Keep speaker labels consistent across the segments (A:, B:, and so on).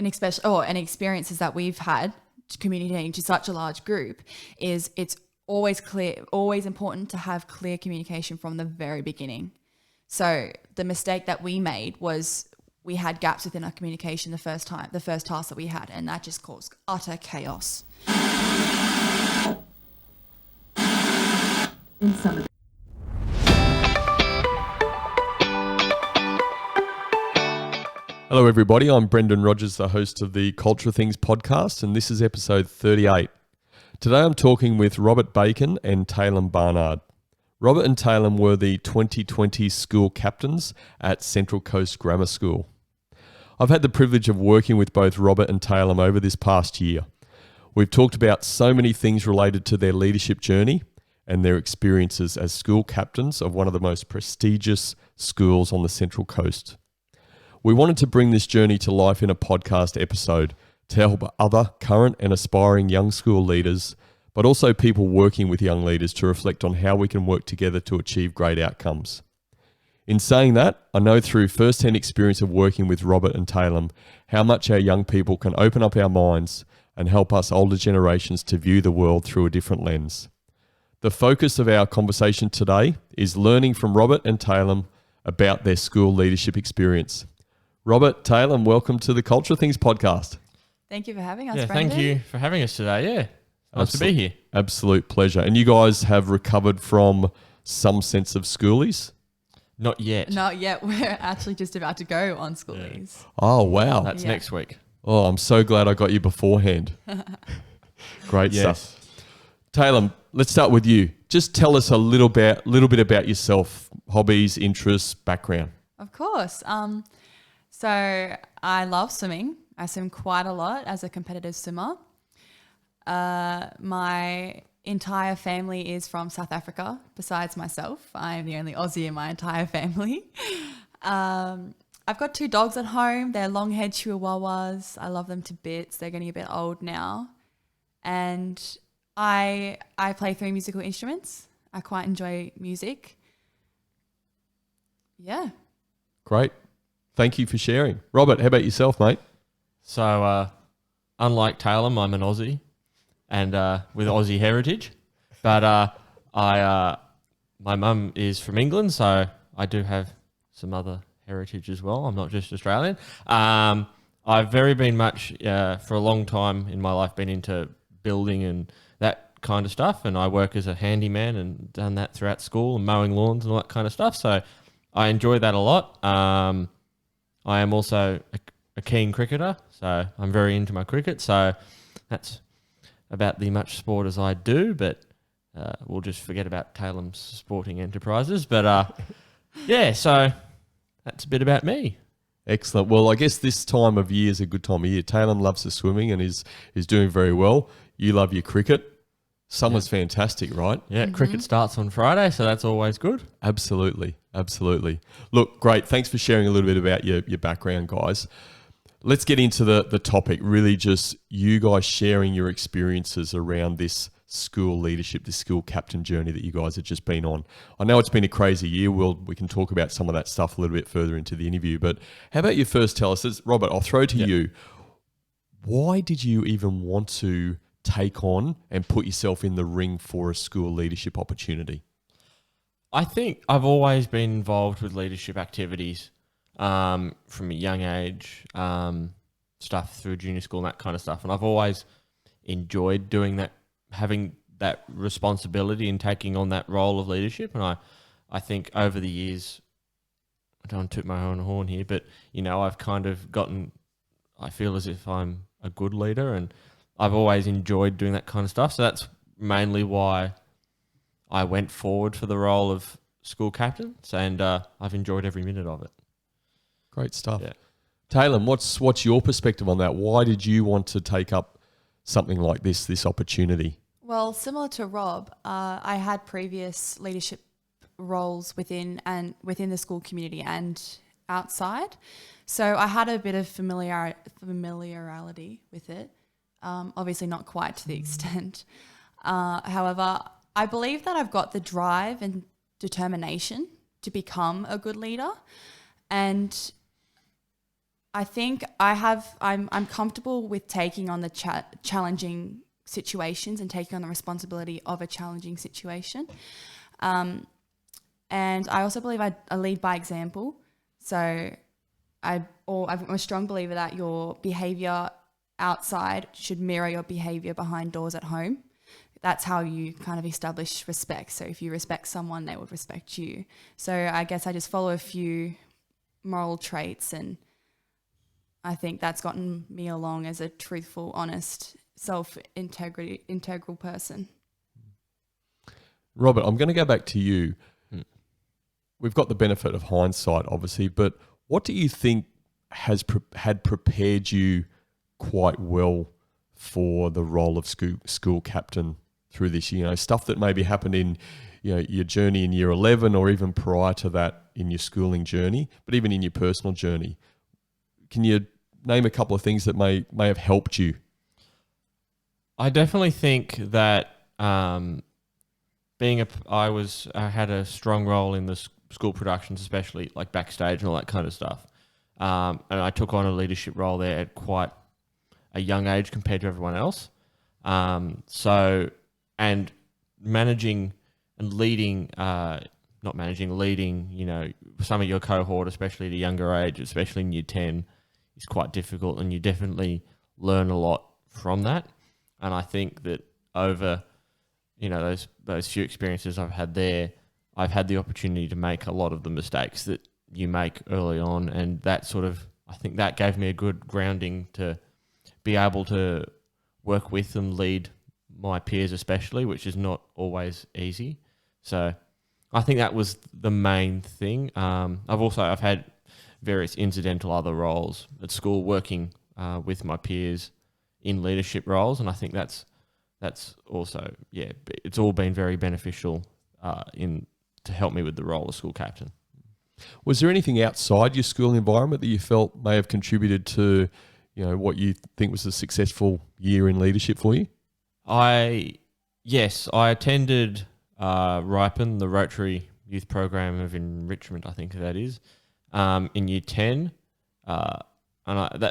A: and experiences that we've had communicating to such a large group is it's always important to have clear communication from the very beginning. So the mistake that we made was we had gaps within our communication the first task that we had, and that just caused utter chaos. In some
B: Hello everybody, I'm Brendan Rogers, the host of the Culture Things podcast, and this is episode 38. Today I'm talking with Robert Bacon and Taylem Barnard. Robert and Taylem were the 2020 school captains at Central Coast Grammar School. I've had the privilege of working with both Robert and Taylem over this past year. We've talked about so many things related to their leadership journey and their experiences as school captains of one of the most prestigious schools on the Central Coast. We wanted to bring this journey to life in a podcast episode to help other current and aspiring young school leaders, but also people working with young leaders to reflect on how we can work together to achieve great outcomes. In saying that, I know through first-hand experience of working with Robert and Taylem how much our young people can open up our minds and help us older generations to view the world through a different lens. The focus of our conversation today is learning from Robert and Taylem about their school leadership experience. Robert, Taylem, welcome to the Culture Things podcast.
A: Thank you for having us,
C: Brendan. Thank you for having us today. Yeah, nice to be here.
B: Absolute pleasure. And you guys have recovered from some sense of schoolies?
C: Not yet.
A: Not yet. We're actually just about to go on schoolies.
B: Yeah. Oh, wow.
C: That's next week.
B: Oh, I'm so glad I got you beforehand. Great stuff. Taylem, let's start with you. Just tell us a little bit about yourself, hobbies, interests, background.
A: Of course. So I love swimming. I swim quite a lot as a competitive swimmer. My entire family is from South Africa, besides myself. I'm the only Aussie in my entire family. I've got 2 dogs at home. They're long-haired chihuahuas. I love them to bits. They're getting a bit old now. And I play 3 musical instruments. I quite enjoy music. Yeah.
B: Great. Thank you for sharing. Robert, how about yourself, mate?
C: So, unlike Taylem, I'm an Aussie and with Aussie heritage. But my mum is from England, so I do have some other heritage as well. I'm not just Australian. I've been much, for a long time in my life, been into building and that kind of stuff. And I work as a handyman and done that throughout school and mowing lawns and all that kind of stuff. So I enjoy that a lot. I am also a keen cricketer, so I'm very into my cricket. So that's about the much sport as I do, but we'll just forget about Taylem's sporting enterprises. But so that's a bit about me.
B: Excellent. Well, I guess this time of year is a good time of year. Taylem loves the swimming and is doing very well. You love your cricket. Summer's fantastic, right?
C: Yeah, cricket starts on Friday, so that's always good.
B: Absolutely. Look, great. Thanks for sharing a little bit about your background, guys. Let's get into the topic, really just you guys sharing your experiences around this school leadership, this school captain journey that you guys have just been on. I know it's been a crazy year. We can talk about some of that stuff a little bit further into the interview, but how about you first tell us, Robert, I'll throw to you. Why did you even want to take on and put yourself in the ring for a school leadership opportunity?
C: I think I've always been involved with leadership activities from a young age, stuff through junior school and that kind of stuff. And I've always enjoyed doing that, having that responsibility and taking on that role of leadership. And I think over the years, I don't want to toot my own horn here, but, I've kind of I feel as if I'm a good leader and I've always enjoyed doing that kind of stuff. So that's mainly why I went forward for the role of school captain, and I've enjoyed every minute of it.
B: Great stuff.
C: Yeah.
B: Taylem, what's your perspective on that? Why did you want to take up something like this opportunity?
A: Well, similar to Rob, I had previous leadership roles within the school community and outside. So I had a bit of familiarity with it. Obviously not quite to the extent. However, I believe that I've got the drive and determination to become a good leader. And I think I'm comfortable with taking on the challenging situations and taking on the responsibility of a challenging situation. And I also believe I lead by example. So I'm a strong believer that your behavior outside should mirror your behavior behind doors at home. That's how you kind of establish respect. So if you respect someone, they would respect you. So I guess I just follow a few moral traits, and I think that's gotten me along as a truthful, honest, integral person.
B: Robert, I'm going to go back to you.
C: Mm.
B: We've got the benefit of hindsight, obviously, but what do you think had prepared you quite well for the role of school captain through this year? You know, stuff that maybe happened in, you know, your journey in year 11 or even prior to that in your schooling journey, but even in your personal journey. Can you name a couple of things that may have helped you?
C: I definitely think that I had a strong role in the school productions, especially like backstage and all that kind of stuff. And I took on a leadership role there at quite a young age compared to everyone else. And managing and leading, leading, you know, some of your cohort, especially at a younger age, especially in year 10, is quite difficult, and you definitely learn a lot from that. And I think that over, you know, those few experiences I've had there, I've had the opportunity to make a lot of the mistakes that you make early on, and that sort of, I think that gave me a good grounding to be able to work with and lead my peers especially, which is not always easy. So I think that was the main thing. I've had various incidental other roles at school working with my peers in leadership roles, and I think that's also, yeah, it's all been very beneficial to help me with the role of school captain.
B: Was there anything outside your school environment that you felt may have contributed to, you know, what you think was a successful year in leadership for you?
C: Yes, I attended Ripen, the Rotary Youth Program of Enrichment, I think that is, in year 10,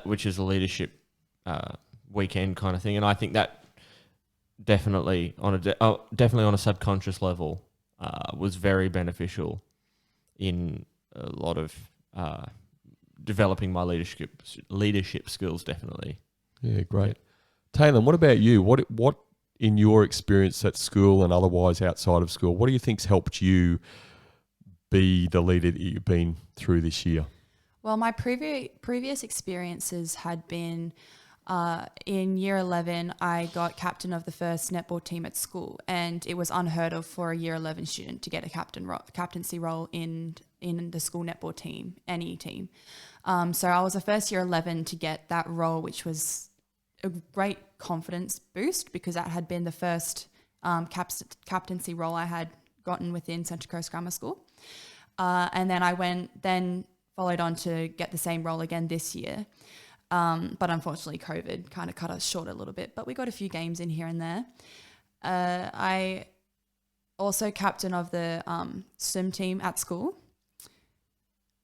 C: which is a leadership weekend kind of thing, and I think that definitely on a subconscious level was very beneficial in a lot of developing my leadership skills. Definitely.
B: Yeah, great. Taylem, what about you? What in your experience at school and otherwise outside of school, what do you think's helped you be the leader that you've been through this year?
A: Well, my previous experiences had been in year 11, I got captain of the first netball team at school, and it was unheard of for a year 11 student to get a captaincy role in the school netball team, any team. So I was the first year 11 to get that role, which was a great confidence boost because that had been the first captaincy role I had gotten within Central Coast Grammar School. And then I followed on to get the same role again this year. But unfortunately, COVID kind of cut us short a little bit, but we got a few games in here and there. I also captain of the swim team at school.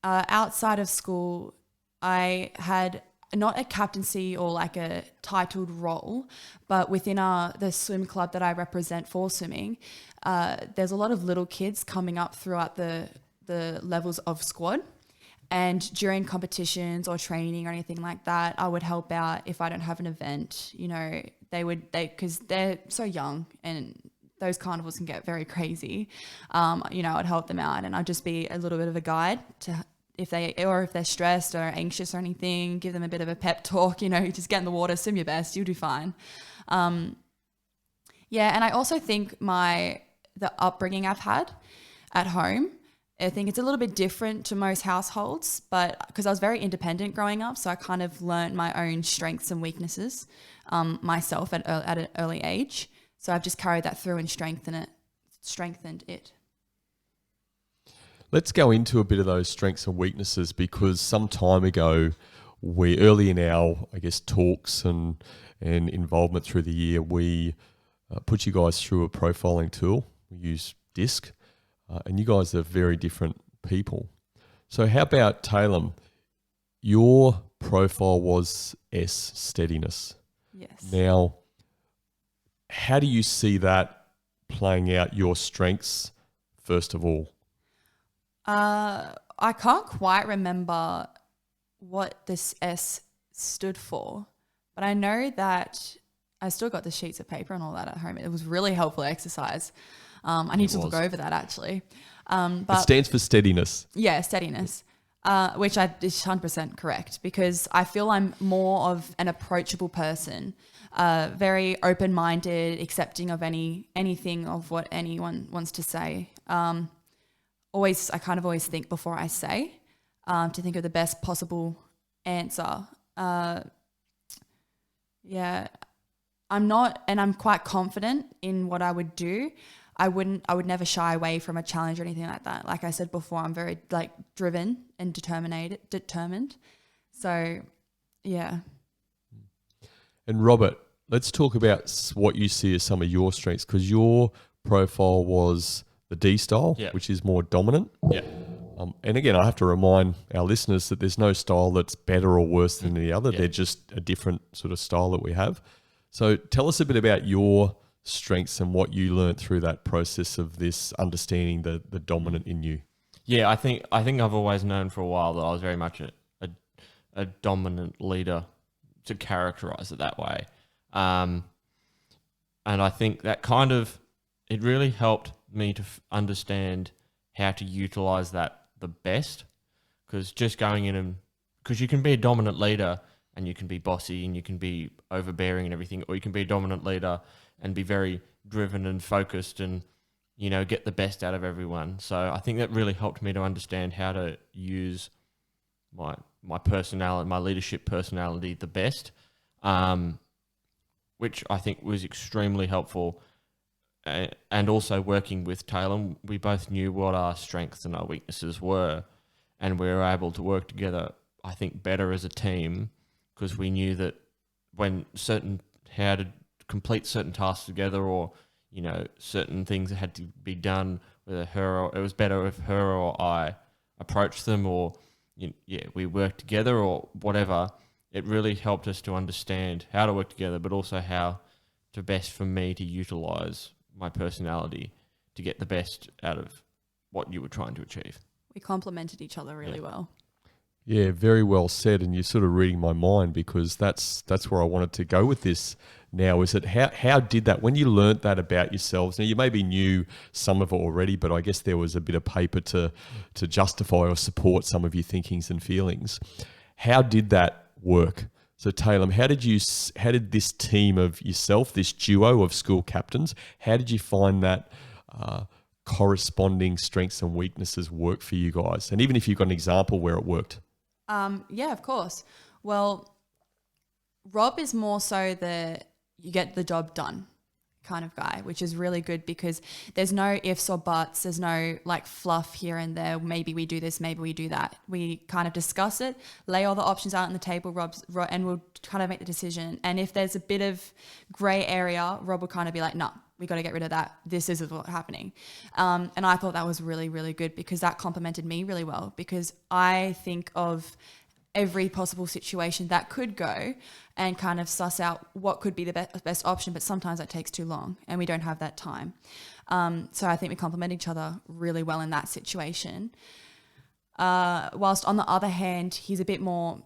A: Outside of school, I had not a captaincy or like a titled role, but within the swim club that I represent for swimming, there's a lot of little kids coming up throughout the levels of squad. And during competitions or training or anything like that, I would help out if I don't have an event. You know, because they're so young and those carnivals can get very crazy. You know, I'd help them out, and I'd just be a little bit of a guide to if they're stressed or anxious or anything, give them a bit of a pep talk. You know, just get in the water, swim your best, you'll do fine. Yeah, and I also think the upbringing I've had at home, I think it's a little bit different to most households, but because I was very independent growing up, so I kind of learned my own strengths and weaknesses myself at an early age. So I've just carried that through and strengthened it.
B: Let's go into a bit of those strengths and weaknesses, because some time ago, early in our, I guess, talks and involvement through the year, we put you guys through a profiling tool. We use DISC. And you guys are very different people. So how about, Taylem, your profile was S, steadiness.
A: Yes.
B: Now, how do you see that playing out your strengths, first of all?
A: I can't quite remember what this S stood for, but I know that I still got the sheets of paper and all that at home. It was really helpful exercise. I need to look over that actually. But
B: It stands for steadiness.
A: yeah, steadiness, which is 100% correct because I feel I'm more of an approachable person, very open-minded, accepting of anything of what anyone wants to say. I kind of always think before I say, to think of the best possible answer. Yeah, I'm quite confident in what I would do. I would never shy away from a challenge or anything like that. Like I said before, I'm very like driven and determined. So, yeah.
B: And Robert, let's talk about what you see as some of your strengths, because your profile was the D style,
C: Yeah.
B: which is more dominant.
C: Yeah.
B: And again, I have to remind our listeners that there's no style that's better or worse than the other.
C: Yeah.
B: They're just a different sort of style that we have. So tell us a bit about your strengths and what you learned through that process of this understanding the dominant in you.
C: Yeah, I think I've always known for a while that I was very much a dominant leader, to characterize it that way. And I think that it really helped me to understand how to utilize that the best, because just going in because you can be a dominant leader and you can be bossy and you can be overbearing and everything, or you can be a dominant leader and be very driven and focused and, get the best out of everyone. So I think that really helped me to understand how to use my personality, my leadership personality the best, which I think was extremely helpful. And also working with Taylem, we both knew what our strengths and our weaknesses were, and we were able to work together, I think, better as a team, because we knew that how to complete certain tasks together, or certain things that had to be done with her, or it was better if her or I approached them, or we worked together or whatever. It really helped us to understand how to work together, but also how to best for me to utilize my personality to get the best out of what you were trying to achieve.
A: We complemented each other really well.
B: Yeah, very well said. And you're sort of reading my mind, because that's where I wanted to go with this now. Is that how did that, when you learnt that about yourselves, now you maybe knew some of it already, but I guess there was a bit of paper to justify or support some of your thinkings and feelings. How did that work? So Taylem, how did this team of yourself, this duo of school captains, how did you find that corresponding strengths and weaknesses work for you guys? And even if you've got an example where it worked.
A: Yeah, of course. Well, Rob is more so you get the job done kind of guy, which is really good because there's no ifs or buts. There's no like fluff here and there. Maybe we do this, maybe we do that. We kind of discuss it, lay all the options out on the table, and we'll kind of make the decision. And if there's a bit of grey area, Rob will kind of be like, no, we got to get rid of that. This is what's happening. And I thought that was really, really good because that complemented me really well, because I think of every possible situation that could go and kind of suss out what could be the best option, but sometimes that takes too long and we don't have that time. So I think we complement each other really well in that situation. Whilst on the other hand, he's a bit more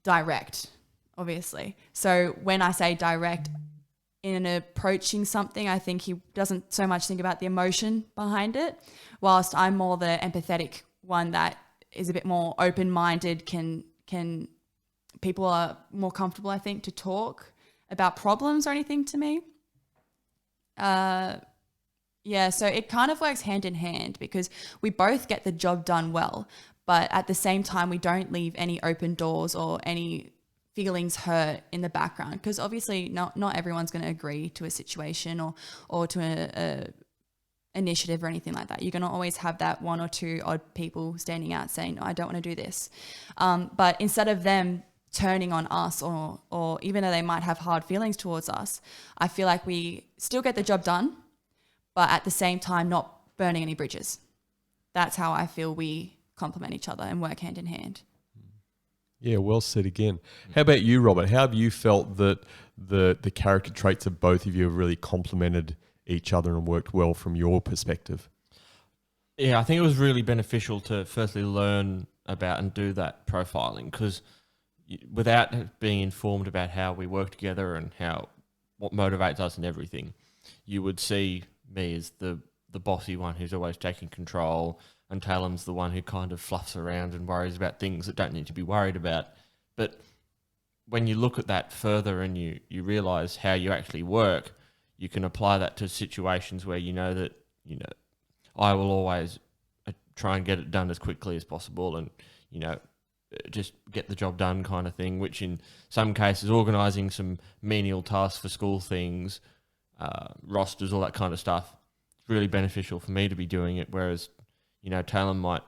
A: direct, obviously. So when I say direct, in approaching something, I think he doesn't so much think about the emotion behind it, whilst I'm more the empathetic one that is a bit more open-minded, people are more comfortable, I think, to talk about problems or anything to me. So it kind of works hand in hand because we both get the job done well, but at the same time, we don't leave any open doors or any feelings hurt in the background, because obviously not everyone's going to agree to a situation or to a initiative or anything like that. You're going to always have that one or two odd people standing out saying, no, I don't want to do this. But instead of them turning on us or even though they might have hard feelings towards us, I feel like we still get the job done, but at the same time not burning any bridges. That's how I feel we complement each other and work hand in hand.
B: Yeah, well said again. How about you, Robert? How have you felt that the character traits of both of you have really complemented each other and worked well from your perspective?
C: Yeah, I think it was really beneficial to firstly learn about and do that profiling, because without being informed about how we work together and what motivates us and everything, you would see me as the bossy one who's always taking control, and Talem's the one who kind of fluffs around and worries about things that don't need to be worried about. But when you look at that further and you realise how you actually work, you can apply that to situations where you know that, I will always try and get it done as quickly as possible and, just get the job done kind of thing, which in some cases, organising some menial tasks for school things, rosters, all that kind of stuff, it's really beneficial for me to be doing it. Whereas, Taylem might,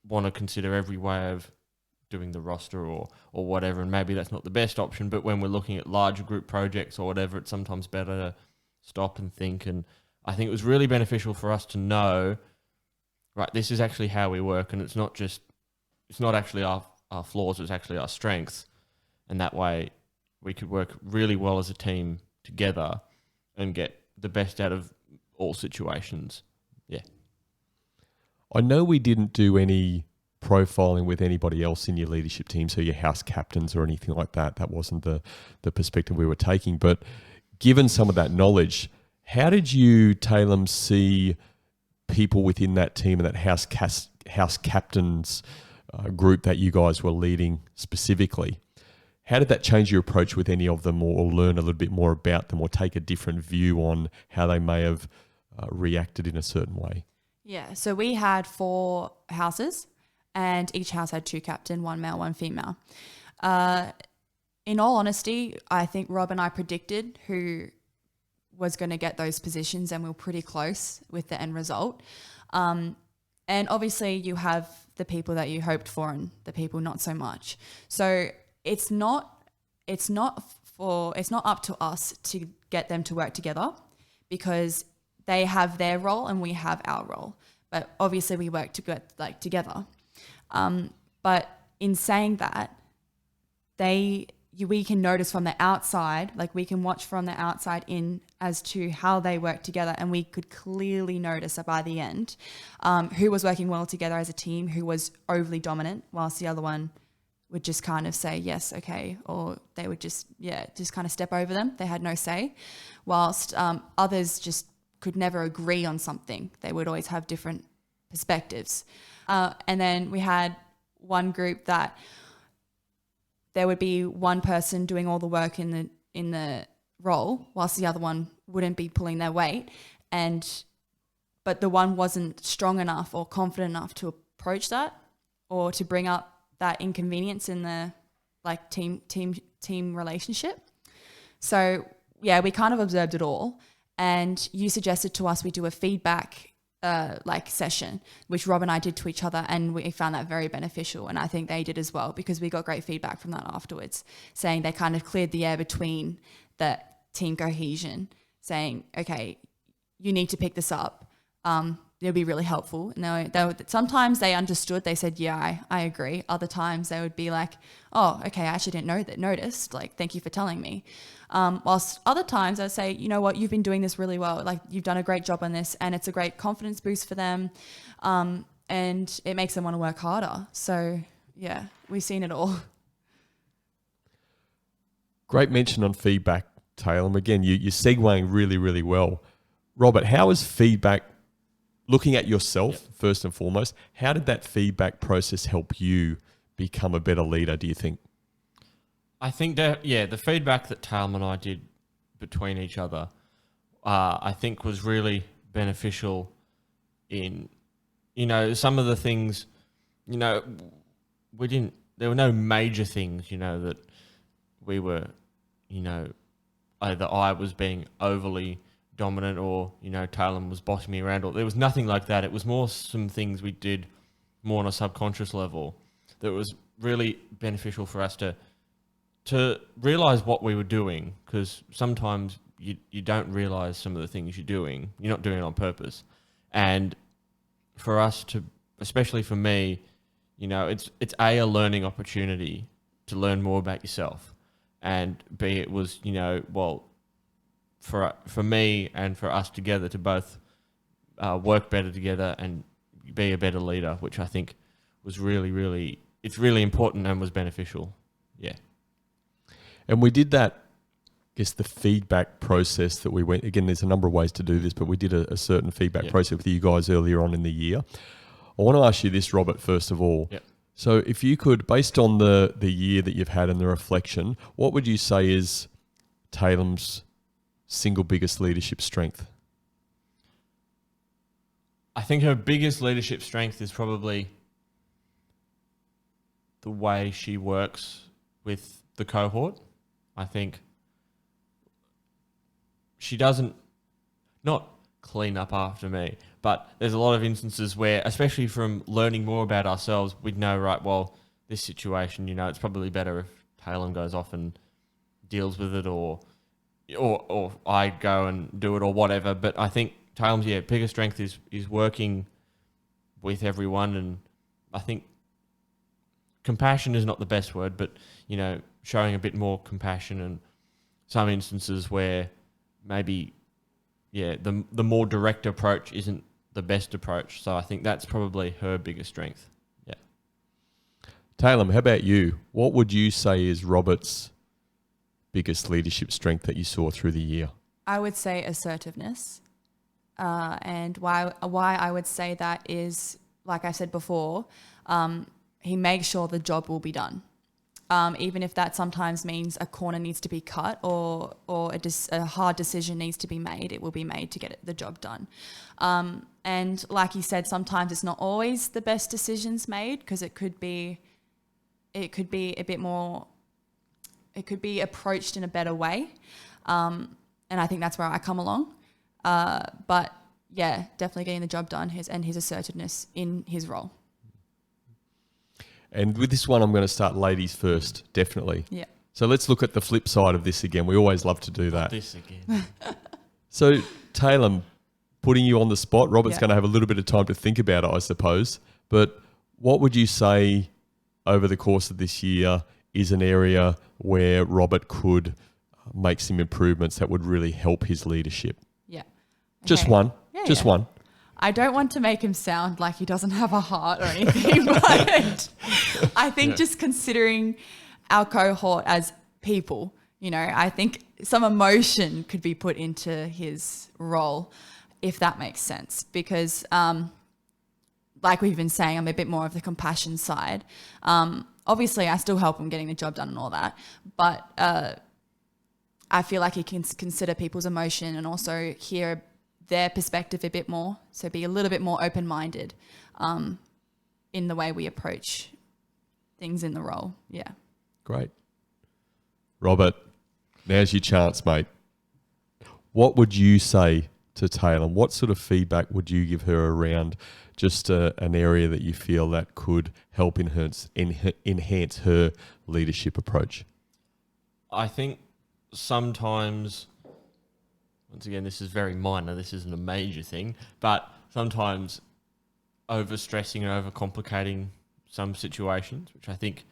C: want to consider every way of doing the roster or whatever, and maybe that's not the best option. But when we're looking at larger group projects or whatever, it's sometimes better to stop and think. And I think it was really beneficial for us to know, right, this is actually how we work, and it's not actually our flaws, it's actually our strengths. And that way we could work really well as a team together and get the best out of all situations. Yeah.
B: I know we didn't do any profiling with anybody else in your leadership team, so your house captains or anything like that. That wasn't the perspective we were taking. But given some of that knowledge, how did you, Taylem, see people within that team and that house captains group that you guys were leading specifically? How did that change your approach with any of them, or learn a little bit more about them, or take a different view on how they may have reacted in a certain way?
A: Yeah, so we had 4 houses, and each house had 2 captain, 1 male, 1 female. In all honesty, I think Rob and I predicted who was going to get those positions, and we were pretty close with the end result. And obviously you have the people that you hoped for and the people not so much. So it's not up to us to get them to work together, because they have their role and we have our role. But obviously we work together. But in saying that, we can notice from the outside, like we can watch from the outside in as to how they work together, and we could clearly notice that by the end, who was working well together as a team, who was overly dominant, whilst the other one would just kind of say yes, okay, or they would just kind of step over them. They had no say, whilst others just could never agree on something. They would always have different perspectives. And then we had one group that there would be one person doing all the work in the role, whilst the other one wouldn't be pulling their weight, but the one wasn't strong enough or confident enough to approach that, or to bring up that inconvenience in the team relationship. So yeah, we kind of observed it all, and you suggested to us we do a feedback session, which Rob and I did to each other, and we found that very beneficial, and I think they did as well, because we got great feedback from that afterwards, saying they kind of cleared the air between the team cohesion, saying, okay, you need to pick this up. It'll be really helpful. And sometimes they understood. They said, yeah, I agree. Other times they would be like, oh, okay, I actually didn't notice. Like, thank you for telling me. Whilst other times I'd say, you know what, you've been doing this really well. Like, you've done a great job on this, and it's a great confidence boost for them. And it makes them want to work harder. So yeah, we've seen it all.
B: Great mention on feedback, Taylem. Again, you're segueing really, really well. Robert, how is feedback, looking at yourself first and foremost, how did that feedback process help you become a better leader, do you think?
C: I think that, the feedback that Taylem and I did between each other, I think was really beneficial in, some of the things, there were no major things, that we were, either I was being overly dominant or, Taylem was bossing me around, or there was nothing like that. It was more some things we did more on a subconscious level that was really beneficial for us to realize what we were doing, because sometimes you don't realize some of the things you're doing. You're not doing it on purpose. And for us to, especially for me, it's a learning opportunity to learn more about yourself, and B, it was, for me and for us together to both work better together and be a better leader, which I think was really, it's really important and was beneficial. Yeah.
B: And we did that, I guess, the feedback process that we went, again, there's a number of ways to do this, but we did a certain feedback process with you guys earlier on in the year. I want to ask you this, Robert, first of all.
C: Yep.
B: So if you could, based on the year that you've had and the reflection, what would you say is Taylem's single biggest leadership strength?
C: I think her biggest leadership strength is probably the way she works with the cohort. I think she doesn't, not clean up after me, but there's a lot of instances where, especially from learning more about ourselves, we'd know, right, well, this situation, it's probably better if Taylem goes off and deals with it, or I go and do it, or whatever. But I think Taylem's biggest strength is working with everyone, and I think compassion is not the best word, but showing a bit more compassion, and some instances where maybe the more direct approach isn't the best approach. So I think that's probably her biggest strength. Yeah.
B: Taylem, how about you? What would you say is Robert's biggest leadership strength that you saw through the year?
A: I would say assertiveness. And why I would say that is, like I said before, he makes sure the job will be done. Even if that sometimes means a corner needs to be cut or a hard decision needs to be made, it will be made to get the job done. And like you said, sometimes it's not always the best decisions made, because it could be a bit more, it could be approached in a better way. And I think that's where I come along. But yeah, definitely getting the job done, his assertiveness in his role.
B: And with this one, I'm going to start ladies first, definitely.
A: Yeah.
B: So let's look at the flip side of this again. We always love to do that.
C: This again.
B: So Taylem, putting you on the spot, Robert's
A: Yeah.
B: going to have a little bit of time to think about it, I suppose. But what would you say over the course of this year is an area where Robert could make some improvements that would really help his leadership?
A: Yeah.
B: Just
A: Okay.
B: one.
A: Yeah,
B: Just
A: yeah.
B: one.
A: I don't want to make him sound like he doesn't have a heart or anything, but I think just considering our cohort as people, I think some emotion could be put into his role, if that makes sense. Because like we've been saying, I'm a bit more of the compassion side. Obviously, I still help him getting the job done and all that, but I feel like he can consider people's emotion and also hear their perspective a bit more. So be a little bit more open-minded in the way we approach things in the role. Yeah.
B: Great. Robert, now's your chance, mate. What would you say to Taylem? What sort of feedback would you give her around just an area that you feel that could help enhance her leadership approach?
C: I think sometimes, once again, this is very minor, this isn't a major thing, but sometimes overstressing and overcomplicating some situations, which I think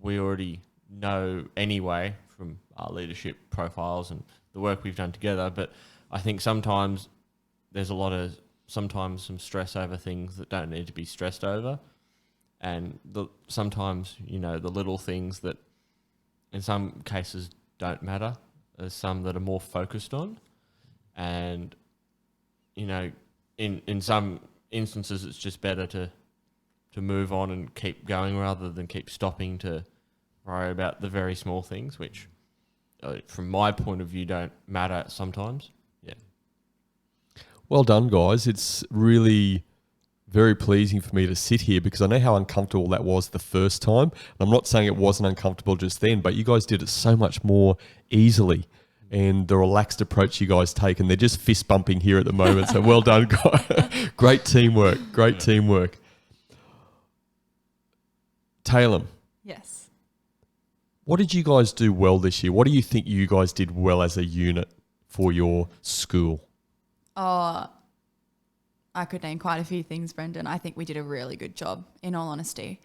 C: we already know anyway from our leadership profiles and the work we've done together. But I think sometimes there's sometimes some stress over things that don't need to be stressed over. And sometimes, the little things that in some cases don't matter. There's some that are more focused on. And, in some instances, it's just better to move on and keep going rather than keep stopping to worry about the very small things, which, from my point of view, don't matter sometimes. Yeah.
B: Well done, guys. It's really very pleasing for me to sit here because I know how uncomfortable that was the first time. And I'm not saying it wasn't uncomfortable just then, but you guys did it so much more easily. And the relaxed approach you guys take, and they're just fist bumping here at the moment. So well done, guys. Great teamwork. Great teamwork. Taylem,
A: Yes.
B: what did you guys do well this year? What do you think you guys did well as a unit for your school?
A: I I could name quite a few things, Brendan. I think we did a really good job, in all honesty.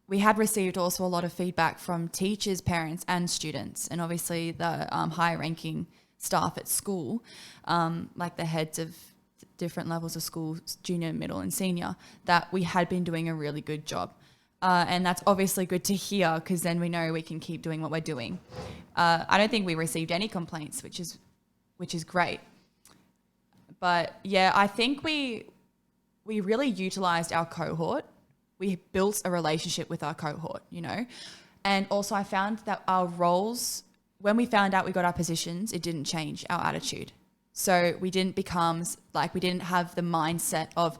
A: We had received also a lot of feedback from teachers, parents and students, and obviously the higher ranking staff at school, like the heads of different levels of school, junior, middle and senior, that we had been doing a really good job. And that's obviously good to hear, because then we know we can keep doing what we're doing. I don't think we received any complaints, which is great. But yeah, I think we really utilised our cohort. We built a relationship with our cohort, you know. And also I found that our roles, when we found out we got our positions, it didn't change our attitude. So we didn't we didn't have the mindset of,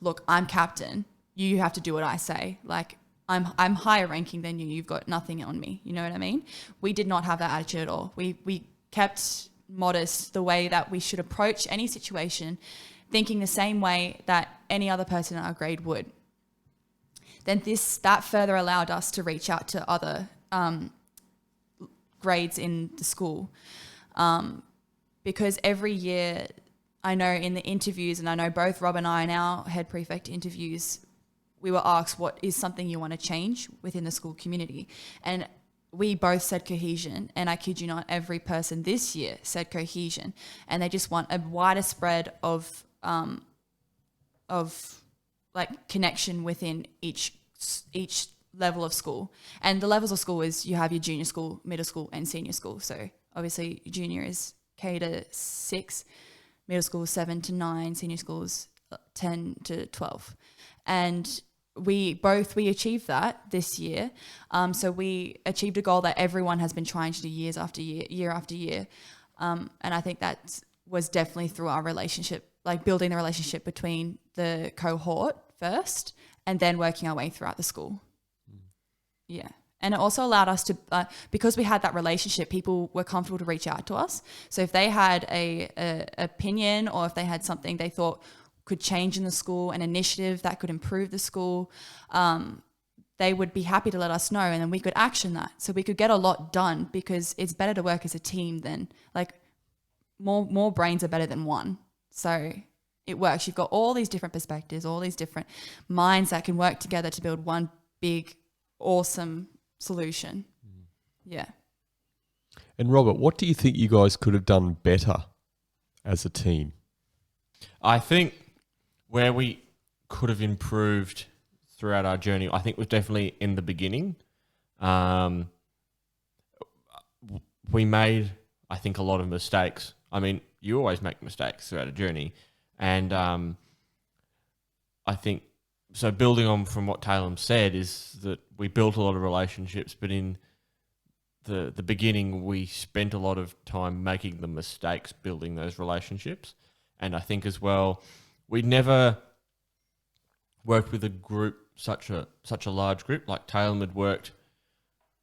A: look, I'm captain, you have to do what I say. Like, I'm higher ranking than you, you've got nothing on me. You know what I mean? We did not have that attitude at all. We kept modest, the way that we should approach any situation, thinking the same way that any other person in our grade would. Then that further allowed us to reach out to other grades in the school. Because every year, I know in the interviews, and I know both Rob and I in our head prefect interviews, we were asked, what is something you want to change within the school community? And we both said cohesion, and I kid you not, every person this year said cohesion, and they just want a wider spread of like connection within each level of school. And the levels of school is, you have your junior school, middle school and senior school. So obviously junior is K to 6, middle school 7 to 9, senior school is 10 to 12. And we achieved that this year. So we achieved a goal that everyone has been trying to do year after year. And I think that was definitely through our relationship, like building the relationship between the cohort first and then working our way throughout the school. Yeah. And it also allowed us to, because we had that relationship, people were comfortable to reach out to us. So if they had a opinion, or if they had something they thought could change in the school, an initiative that could improve the school, they would be happy to let us know, and then we could action that. So we could get a lot done, because it's better to work as a team than, like, more brains are better than one. So it works. You've got all these different perspectives, all these different minds that can work together to build one big, awesome solution. Yeah.
B: And Robert, what do you think you guys could have done better as a team?
C: I think where we could have improved throughout our journey, I think was definitely in the beginning. We made, I think, a lot of mistakes. I mean, you always make mistakes throughout a journey. And I think, so building on from what Taylem said, is that we built a lot of relationships, but in the beginning, we spent a lot of time making the mistakes building those relationships. And I think as well, we never worked with a group, such a large group. Like Taylem had worked,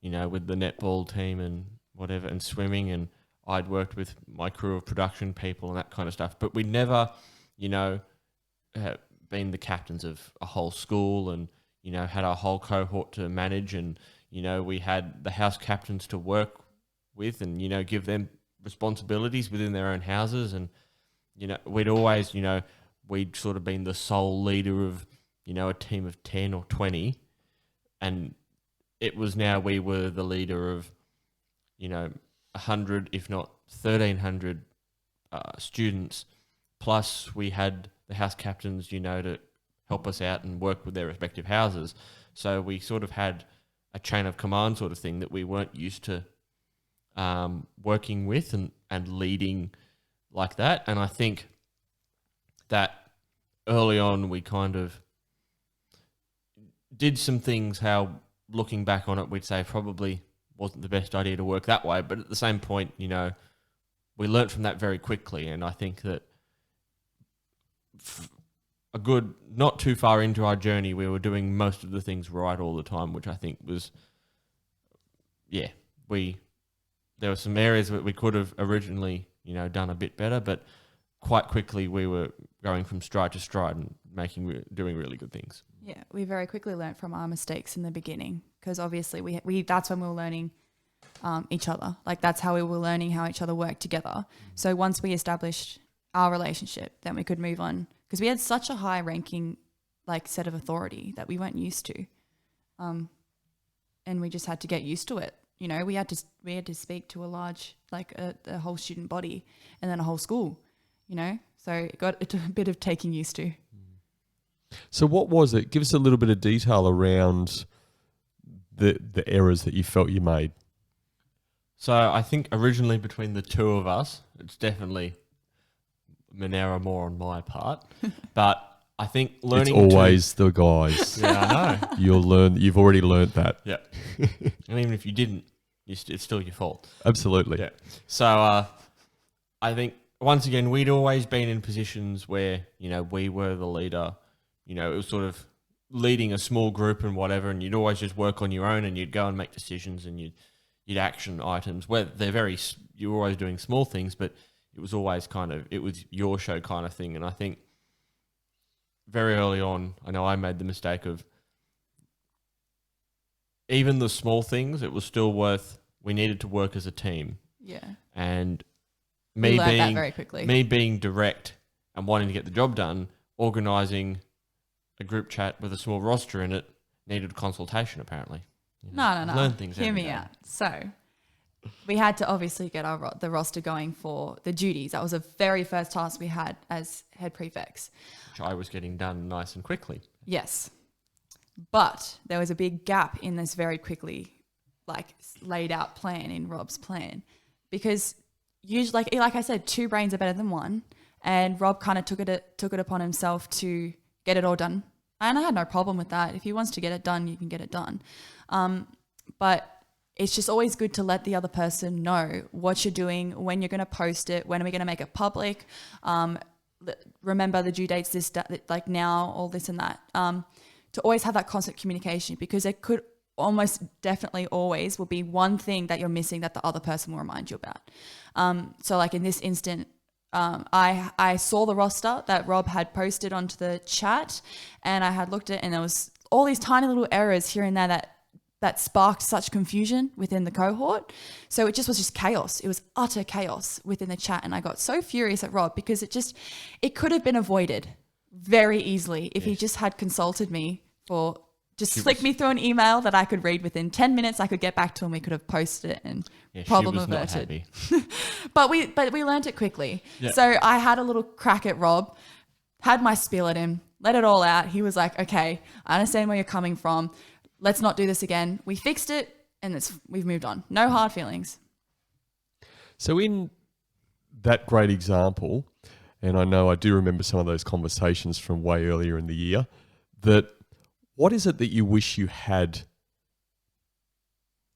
C: you know, with the netball team and whatever, and swimming, and I'd worked with my crew of production people and that kind of stuff. But we never, you know, been the captains of a whole school, and, you know, had our whole cohort to manage, and, you know, we had the house captains to work with, and, you know, give them responsibilities within their own houses. And, you know, we'd always, you know, we'd sort of been the sole leader of, you know, a team of 10 or 20, and it was now we were the leader of, you know, 100, if not 1,300 students, plus we had the house captains, you know, to help us out and work with their respective houses. So we sort of had a chain of command sort of thing that we weren't used to working with and leading like that. And I think that early on we kind of did some things how, looking back on it, we'd say probably wasn't the best idea to work that way. But at the same point, you know, we learnt from that very quickly. And I think that a good, not too far into our journey, we were doing most of the things right all the time, which I think was, yeah, there were some areas that we could have originally, you know, done a bit better, but quite quickly we were going from stride to stride and doing really good things.
A: Yeah, we very quickly learnt from our mistakes in the beginning, because obviously we that's when we were learning each other. Like, that's how we were learning how each other work together. So once we established our relationship, then we could move on, because we had such a high ranking like set of authority that we weren't used to, and we just had to get used to it. You know, we had to speak to a large, like a whole student body and then a whole school, you know, so it's a bit of taking used to.
B: So what was it? Give us a little bit of detail around the errors that you felt you made.
C: So I think originally between the two of us, it's definitely an error more on my part, but I think learning.
B: It's always the guys.
C: Yeah, I know.
B: You've already learned that.
C: Yeah, and even if you didn't, it's still your fault.
B: Absolutely.
C: Yeah. So I think once again we'd always been in positions where, you know, we were the leader. You know, it was sort of leading a small group and whatever, and you'd always just work on your own, and you'd go and make decisions, and you'd action items where you're always doing small things, but it was always it was your show kind of thing. And I think very early on, I know I made the mistake of even the small things, it was still we needed to work as a team.
A: Yeah.
C: And
A: We learned that very quickly.
C: me being direct and wanting to get the job done, organising a group chat with a small roster in it needed consultation apparently.
A: No.
C: Learn things.
A: Hear
C: every
A: me
C: day.
A: out. So we had to obviously get the roster going for the duties. That was the very first task we had as head prefects.
C: Which I was getting done nice and quickly.
A: Yes. But there was a big gap in this very quickly laid out plan in Rob's plan, because usually, like I said, two brains are better than one, and Rob kind of took it upon himself to get it all done. And I had no problem with that. If he wants to get it done, you can get it done. But it's just always good to let the other person know what you're doing, when you're going to post it, when are we going to make it public, remember the due dates, like now, all this and that, to always have that constant communication, because it could almost definitely always will be one thing that you're missing that the other person will remind you about. So like in this instant, I saw the roster that Rob had posted onto the chat, and I had looked at it, and there was all these tiny little errors here and there that sparked such confusion within the cohort. So it was just chaos. It was utter chaos within the chat. And I got so furious at Rob, because it could have been avoided very easily if he just had consulted me for flick me through an email that I could read within 10 minutes. I could get back to him. We could have posted it and problem averted. But we learned it quickly. Yeah. So I had a little crack at Rob, had my spiel at him, let it all out. He was like, okay, I understand where you're coming from. Let's not do this again. We fixed it, and we've moved on. No hard feelings.
B: So in that great example, and I know I do remember some of those conversations from way earlier in the year, what is it that you wish you had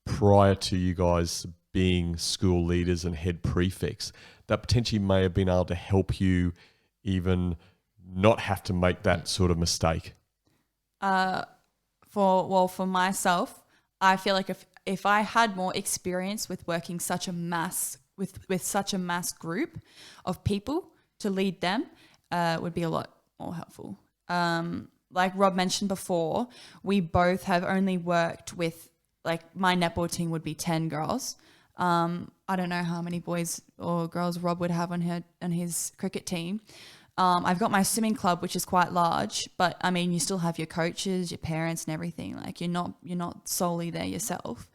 B: prior to you guys being school leaders and head prefects that potentially may have been able to help you even not have to make that sort of mistake?
A: For myself, I feel like if I had more experience with working such a mass with such a mass group of people to lead them, would be a lot more helpful. Like Rob mentioned before, we both have only worked with, like, my netball team would be 10 girls. I don't know how many boys or girls Rob would have on his cricket team. I've got my swimming club, which is quite large, but I mean, you still have your coaches, your parents and everything. Like, you're not solely there yourself.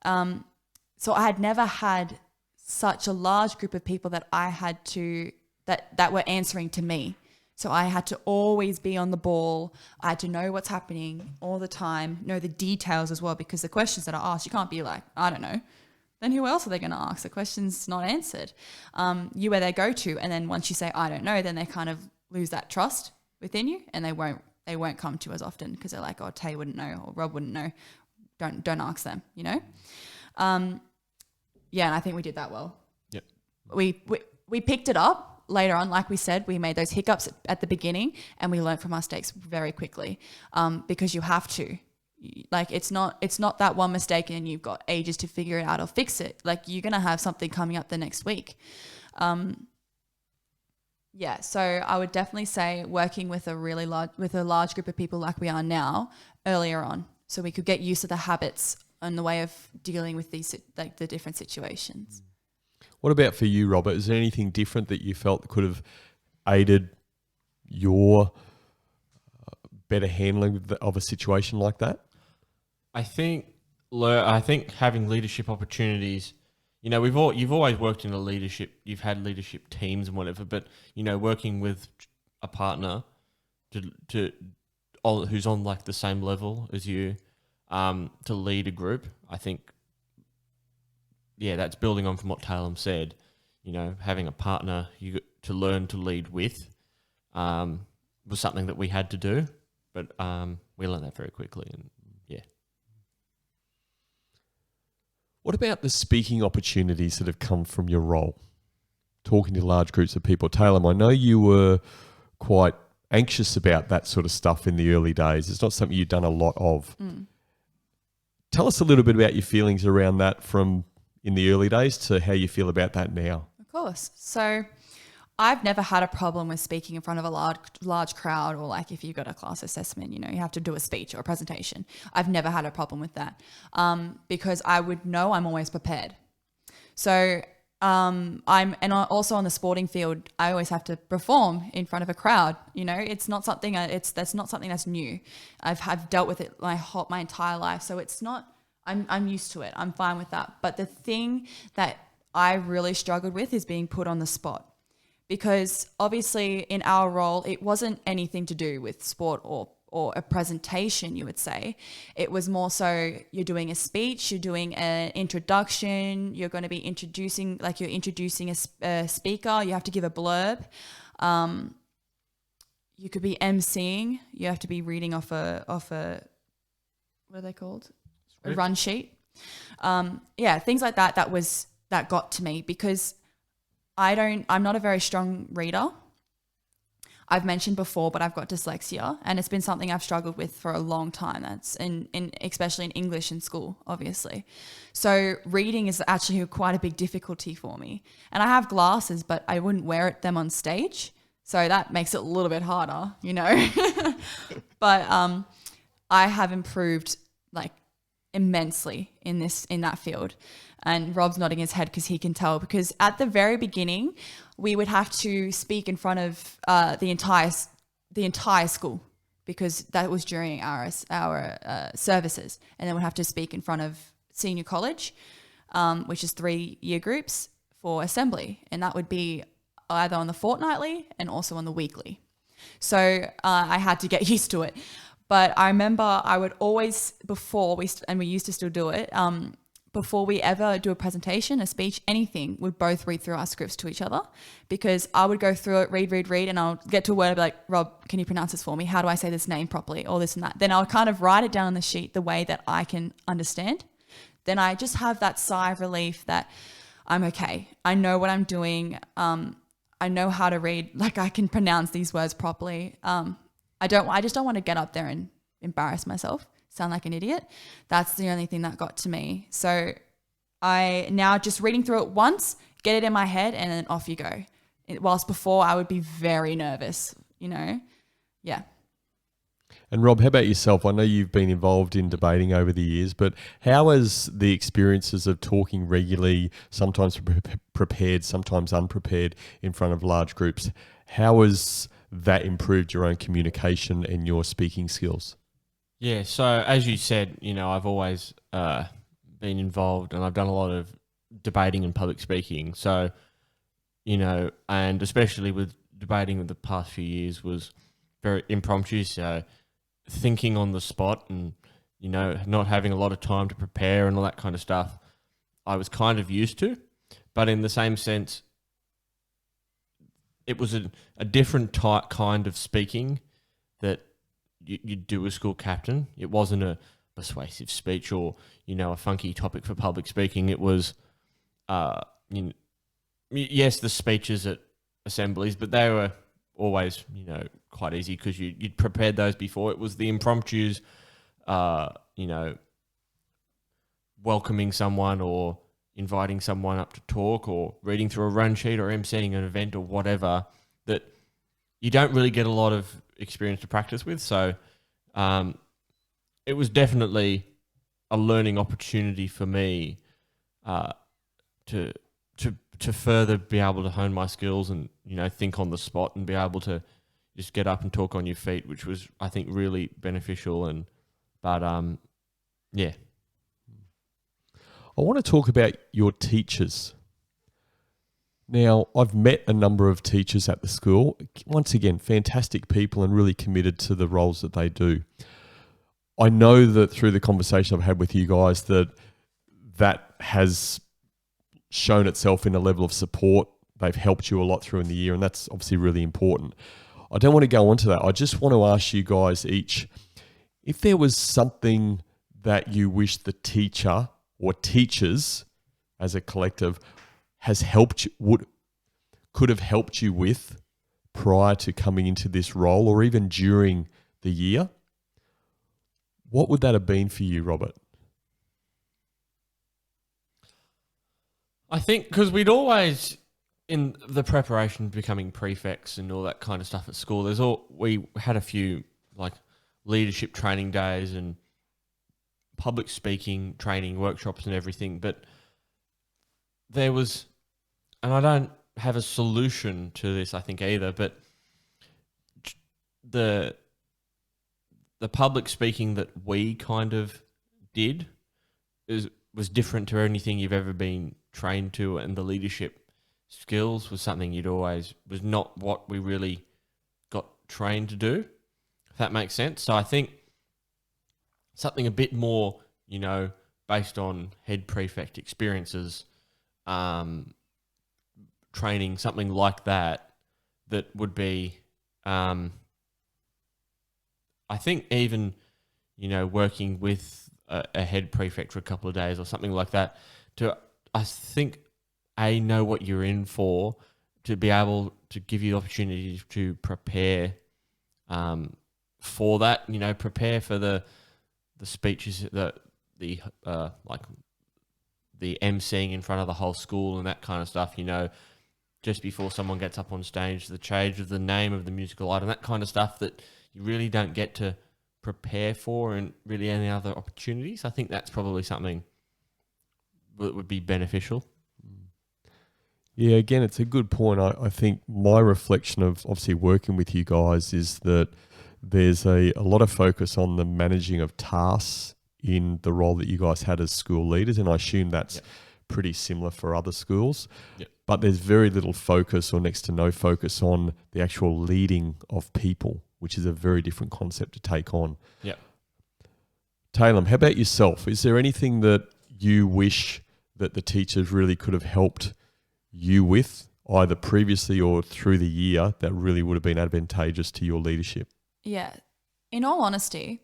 A: So I had never had such a large group of people that I had to, that were answering to me. So I had to always be on the ball. I had to know what's happening all the time, know the details as well, because the questions that are asked, you can't be like, I don't know. Then who else are they going to ask? The question's not answered. You are their go-to, and then once you say, I don't know, then they kind of lose that trust within you, and they won't come to you as often, because they're like, oh, Tay wouldn't know, or Rob wouldn't know. Don't ask them, you know? Yeah, and I think we did that well.
C: Yep.
A: We picked it up later on. Like we said, we made those hiccups at the beginning, and we learned from our mistakes very quickly, because you have to. Like, it's not that one mistake and you've got ages to figure it out or fix it. Like, you're going to have something coming up the next week. Yeah, so I would definitely say working with a large group of people like we are now earlier on, so we could get used to the habits and the way of dealing with these, like, the different situations.
B: What about for you, Robert? Is there anything different that you felt could have aided your better handling of a situation like that?
C: I think having leadership opportunities, you've always worked in you've had leadership teams and whatever, but working with a partner who's on like the same level as you, to lead a group, I think, that's building on from what Taylem said. Having a partner to learn to lead with was something that we had to do, but we learned that very quickly, and yeah.
B: What about the speaking opportunities that have come from your role, talking to large groups of people? Taylem, I know you were quite anxious about that sort of stuff in the early days. It's not something you've done a lot of. Tell us a little bit about your feelings around that from in the early days to how you feel about that now.
A: Of course. So I've never had a problem with speaking in front of a large crowd, or like if you've got a class assessment, you have to do a speech or a presentation. I've never had a problem with that because I would know I'm always prepared. So also on the sporting field, I always have to perform in front of a crowd. It's not something that's not something that's new. I've dealt with it my entire life, so it's not. I'm used to it. I'm fine with that. But the thing that I really struggled with is being put on the spot, because obviously in our role, it wasn't anything to do with sport or a presentation, you would say. It was more so you're doing a speech, you're doing an introduction, you're going to be introducing a speaker, you have to give a blurb. You could be emceeing, you have to be reading off a what are they called? A run sheet. Things like that that got to me, because I'm not a very strong reader. I've mentioned before, but I've got dyslexia, and it's been something I've struggled with for a long time. That's especially in English in school, obviously. So reading is actually quite a big difficulty for me. And I have glasses, but I wouldn't wear them on stage. So that makes it a little bit harder, But I have improved like immensely in that field. And Rob's nodding his head because he can tell, because at the very beginning, we would have to speak in front of the entire school, because that was during our services, and then we'd have to speak in front of senior college, which is 3-year groups for assembly, and that would be either on the fortnightly and also on the weekly. So I had to get used to it. But I remember I would always, we used to still do it, before we ever do a presentation, a speech, anything, we'd both read through our scripts to each other, because I would go through it, read, and I'll get to a word and be like, Rob, can you pronounce this for me? How do I say this name properly? All this and that. Then I'll kind of write it down on the sheet the way that I can understand. Then I just have that sigh of relief that I'm okay. I know what I'm doing. I know how to read, like I can pronounce these words properly. I just don't want to get up there and embarrass myself, sound like an idiot. That's the only thing that got to me. So I now just reading through it once, get it in my head, and then off you go. Whilst before I would be very nervous, Yeah.
B: And Rob, how about yourself? I know you've been involved in debating over the years, but how has the experiences of talking regularly, sometimes prepared, sometimes unprepared, in front of large groups, how has that improved your own communication and your speaking skills?
C: Yeah, so as you said, I've always been involved, and I've done a lot of debating and public speaking. So, and especially with debating in the past few years was very impromptu. So thinking on the spot and, not having a lot of time to prepare and all that kind of stuff, I was kind of used to. But in the same sense, it was a different kind of speaking that you do as school captain. It wasn't a persuasive speech or, a funky topic for public speaking. It was, yes, the speeches at assemblies, but they were always, quite easy because you'd prepared those before. It was the impromptus, welcoming someone or inviting someone up to talk or reading through a run sheet or emceeing an event or whatever that you don't really get a lot of experience to practice with. So it was definitely a learning opportunity for me to to further be able to hone my skills and, think on the spot and be able to just get up and talk on your feet, which was, I think, really beneficial. Yeah.
B: I want to talk about your teachers. Now, I've met a number of teachers at the school. Once again, fantastic people and really committed to the roles that they do. I know that through the conversation I've had with you guys that has shown itself in a level of support. They've helped you a lot through in the year, and that's obviously really important. I don't want to go on to that. I just want to ask you guys each, if there was something that you wish the teacher or teachers as a collective has helped you, could have helped you with prior to coming into this role or even during the year, what would that have been for you, Robert?
C: I think because we'd always, in the preparation of becoming prefects and all that kind of stuff at school, we had a few like leadership training days and public speaking training workshops and everything, but there was, and I don't have a solution to this, I think, either, but the public speaking that we kind of did was different to anything you've ever been trained to, and the leadership skills was something was not what we really got trained to do, if that makes sense. So I think something a bit more, based on head prefect experiences, training, something like that would be, I think even, working with a head prefect for a couple of days or something like that to, I think, know what you're in for, to be able to give you the opportunity to prepare for that, prepare for the speeches, the emceeing in front of the whole school and that kind of stuff, just before someone gets up on stage, the change of the name of the musical item, that kind of stuff that you really don't get to prepare for and really any other opportunities. I think that's probably something that would be beneficial.
B: Yeah, again, it's a good point. I think my reflection of obviously working with you guys is that there's a lot of focus on the managing of tasks in the role that you guys had as school leaders, and I assume that's pretty similar for other schools.
C: Yep.
B: But there's very little focus or next to no focus on the actual leading of people, which is a very different concept to take on.
C: Yeah.
B: Taylem, how about yourself? Is there anything that you wish that the teachers really could have helped you with, either previously or through the year, that really would have been advantageous to your leadership?
A: Yeah. In all honesty,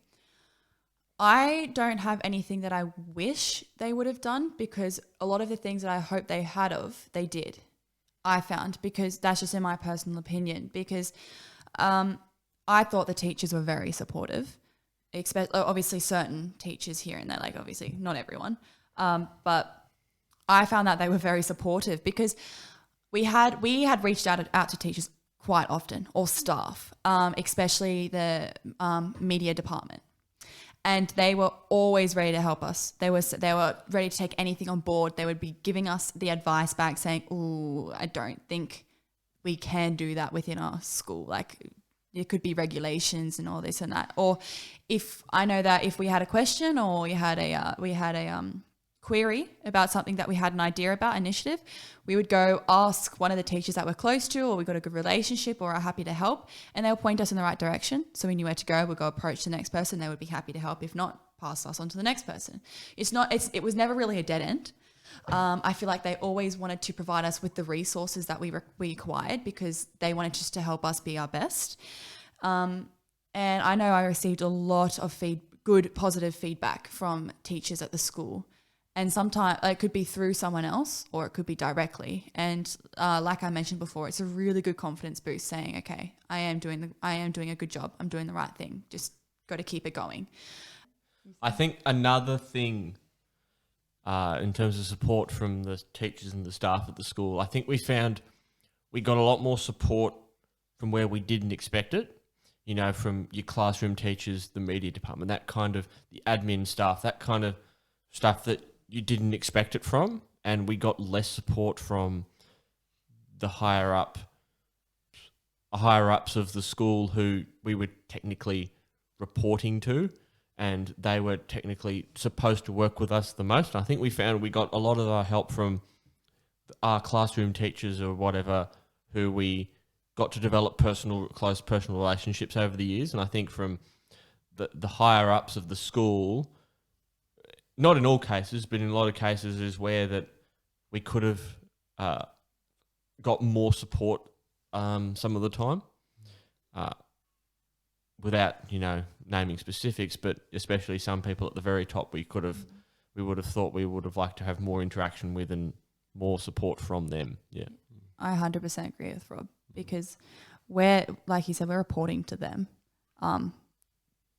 A: I don't have anything that I wish they would have done, because a lot of the things that I hope they had of, they did, I found, because that's just in my personal opinion, because I thought the teachers were very supportive, obviously certain teachers here and there, like obviously not everyone, but I found that they were very supportive, because we had reached out to teachers quite often, or staff, especially the media department. And they were always ready to help us. They were ready to take anything on board. They would be giving us the advice back saying, "Ooh, I don't think we can do that within our school. Like, there could be regulations and all this and that." Or if I know that if we had a question or we had a query about something that we had an idea about, initiative, we would go ask one of the teachers that we're close to, or we got a good relationship or are happy to help, and they'll point us in the right direction. So we knew where to go. We'll go approach the next person. They would be happy to help. If not, pass us on to the next person. It was never really a dead end. I feel like they always wanted to provide us with the resources that we required, because they wanted just to help us be our best. And I know I received a lot of good, positive feedback from teachers at the school. And sometimes it could be through someone else, or it could be directly. And like I mentioned before, it's a really good confidence boost, saying, "Okay, I am doing a good job. I'm doing the right thing. Just got to keep it going."
C: I think another thing in terms of support from the teachers and the staff at the school, I think we found we got a lot more support from where we didn't expect it. From your classroom teachers, the media department, that kind of, the admin staff, that kind of stuff that you didn't expect it from. And we got less support from the higher ups of the school who we were technically reporting to, and they were technically supposed to work with us the most. And I think we found we got a lot of our help from our classroom teachers or whatever, who we got to develop close personal relationships over the years. And I think from the higher ups of the school, not in all cases, but in a lot of cases, is where that we could have got more support some of the time, without naming specifics, but especially some people at the very top we would have thought we would have liked to have more interaction with and more support from them. Yeah,
A: I 100% agree with Rob, because we're, like you said, we're reporting to them.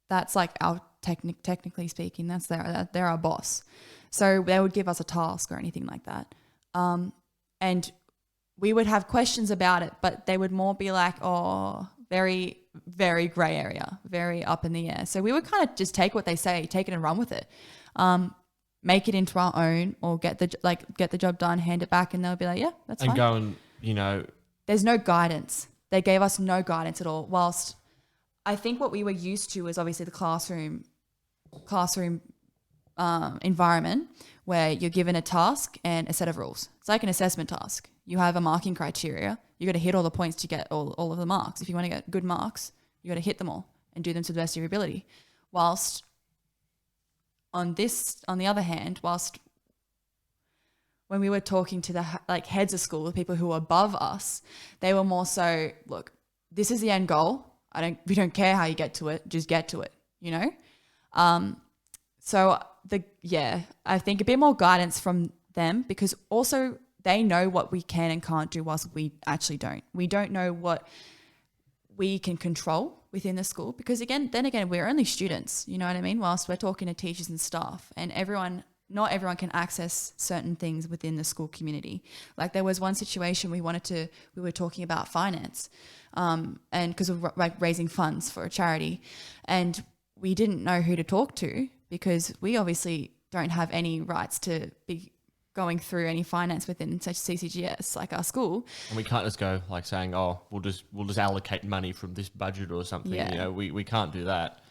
A: That's like our technically speaking, they're our boss. So they would give us a task or anything like that. And we would have questions about it, but they would more be like, oh, very, very grey area, very up in the air. So we would kind of just take what they say, take it and run with it. Make it into our own, or get the job done, hand it back, and they'll be like, yeah, that's fine.
C: And go and,
A: There's no guidance. They gave us no guidance at all. Whilst I think what we were used to is obviously the classroom environment, where you're given a task and a set of rules. It's like an assessment task. You have a marking criteria. You got to hit all the points to get all of the marks. If you want to get good marks, you got to hit them all and do them to the best of your ability. Whilst on the other hand, when we were talking to the heads of school, the people who were above us, they were more so, look, this is the end goal. We don't care how you get to it, just get to it, So I think a bit more guidance from them, because also they know what we can and can't do, whilst we actually don't. We don't know what we can control within the school, because then again, we're only students, you know what I mean? Whilst we're talking to teachers and staff, and not everyone can access certain things within the school community. Like there was one situation we were talking about finance, and because of raising funds for a charity, and we didn't know who to talk to, because we obviously don't have any rights to be going through any finance within such CCGS like our school.
C: And we can't just go like saying, oh, we'll just allocate money from this budget or something.
A: Yeah.
C: We can't do that.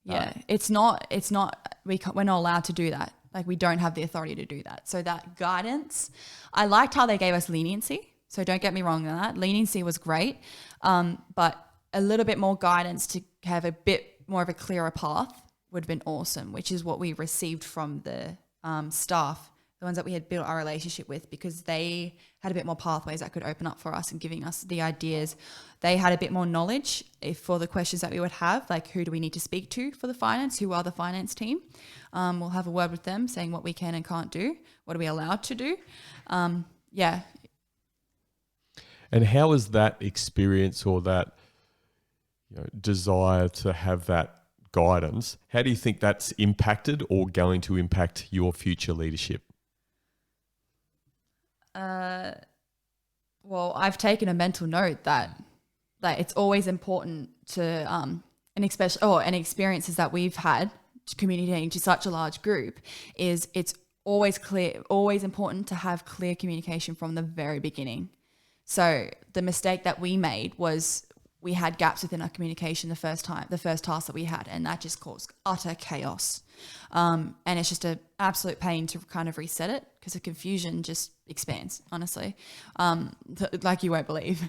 A: Yeah, we're not allowed to do that. Like we don't have the authority to do that. So that guidance, I liked how they gave us leniency. So don't get me wrong on that. Leniency was great, but a little bit more guidance to have a bit more of a clearer path would have been awesome, which is what we received from the staff, the ones that we had built our relationship with, because they had a bit more pathways that could open up for us and giving us the ideas. They had a bit more knowledge for the questions that we would have, like who do we need to speak to for the finance, who are the finance team. We'll have a word with them saying what we can and can't do, what are we allowed to do. Yeah.
B: And how is that experience or that desire to have that guidance, how do you think that's impacted or going to impact your future leadership?
A: Well, I've taken a mental note that it's always important to, and experiences that we've had communicating to such a large group, is it's always important to have clear communication from the very beginning. So the mistake that we made was we had gaps within our communication the first task that we had, and that just caused utter chaos. And it's just an absolute pain to kind of reset it, because the confusion just expands, honestly, like you won't believe.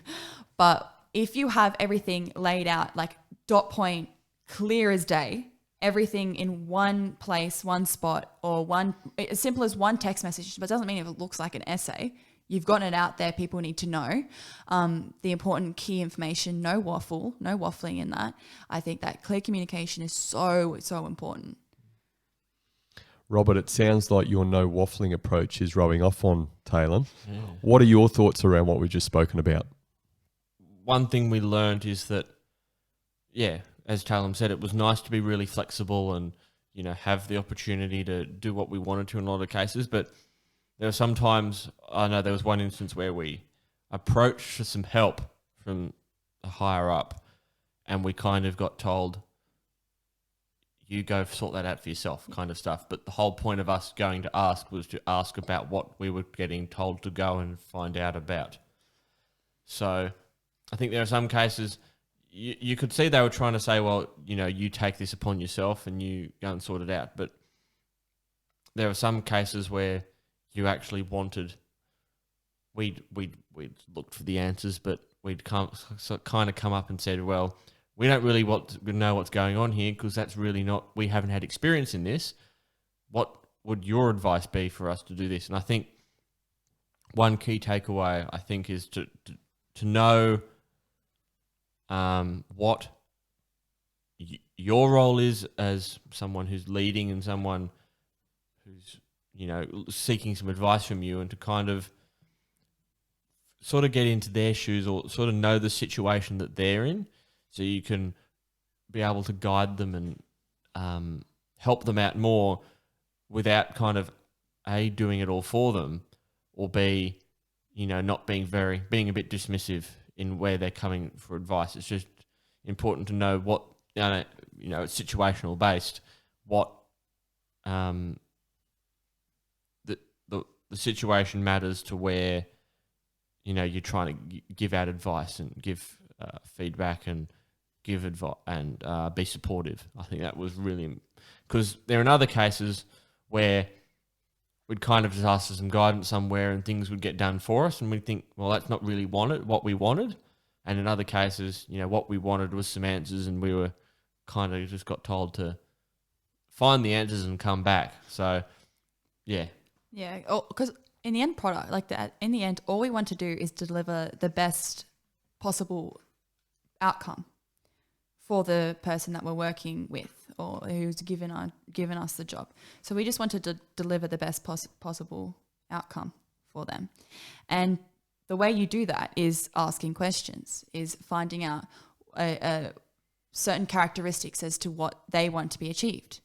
A: But if you have everything laid out, like dot point, clear as day, everything in one place, one spot, or as simple as one text message, but it doesn't mean if it looks like an essay. You've gotten it out there. People need to know the important key information. No waffling in that. I think that clear communication is so, so important.
B: Robert, it sounds like your no waffling approach is rubbing off on Taylem. Yeah. What are your thoughts around what we've just spoken about?
C: One thing we learned is that, as Taylem said, it was nice to be really flexible and, have the opportunity to do what we wanted to in a lot of cases, but there were sometimes, I know there was one instance where we approached for some help from the higher up, and we kind of got told, you go sort that out for yourself kind of stuff. But the whole point of us going to ask was to ask about what we were getting told to go and find out about. So I think there are some cases you could see they were trying to say, well, you take this upon yourself and you go and sort it out. But there are some cases where you actually wanted, we'd looked for the answers, but we'd kind of come up and said, well, we don't really know what's going on here because that's really not, we haven't had experience in this. What would your advice be for us to do this? And I think one key takeaway, I think, is to know what your role is as someone who's leading and someone who's, seeking some advice from you, and to kind of sort of get into their shoes or sort of know the situation that they're in, so you can be able to guide them and help them out more without kind of A, doing it all for them, or B, not being a bit dismissive in where they're coming for advice. It's just important to know what, it's situational based, what the situation matters to where, you're trying to give out advice and give feedback and give advice and be supportive. I think that was really, because there are other cases where we'd kind of just ask for some guidance somewhere and things would get done for us, and we'd think, well, that's not really what we wanted. And in other cases, what we wanted was some answers, and we were kind of just got told to find the answers and come back. So, yeah.
A: Yeah, because in the end product, like that, in the end, all we want to do is deliver the best possible outcome for the person that we're working with or who's given us the job. So we just wanted to deliver the best possible outcome for them. And the way you do that is asking questions, is finding out certain characteristics as to what they want to be achieved,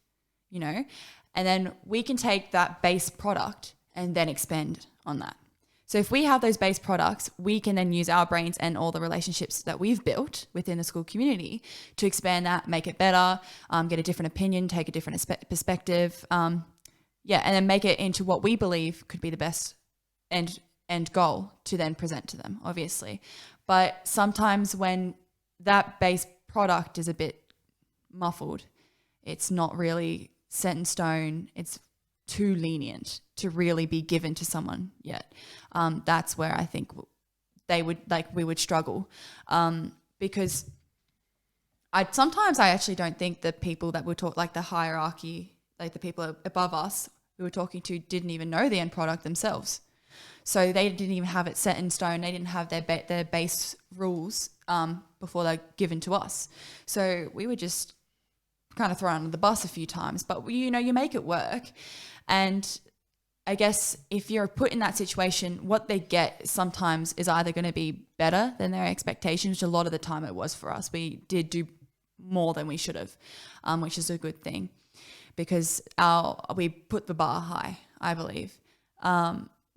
A: and then we can take that base product and then expand on that. So if we have those base products, we can then use our brains and all the relationships that we've built within the school community to expand that, make it better, get a different opinion, take a different perspective, and then make it into what we believe could be the best end goal to then present to them, obviously. But sometimes when that base product is a bit muffled, it's not really set in stone, it's too lenient to really be given to someone yet. That's where I think we would struggle, because sometimes I actually don't think the people that we talk, like the hierarchy, like the people above us we were talking to, didn't even know the end product themselves. So they didn't even have it set in stone. They didn't have their base rules before they're given to us. So we were just kind of thrown under the bus a few times, but you make it work. And I guess if you're put in that situation, what they get sometimes is either going to be better than their expectations, which a lot of the time it was for us. We did do more than we should have, which is a good thing, because we put the bar high, I believe.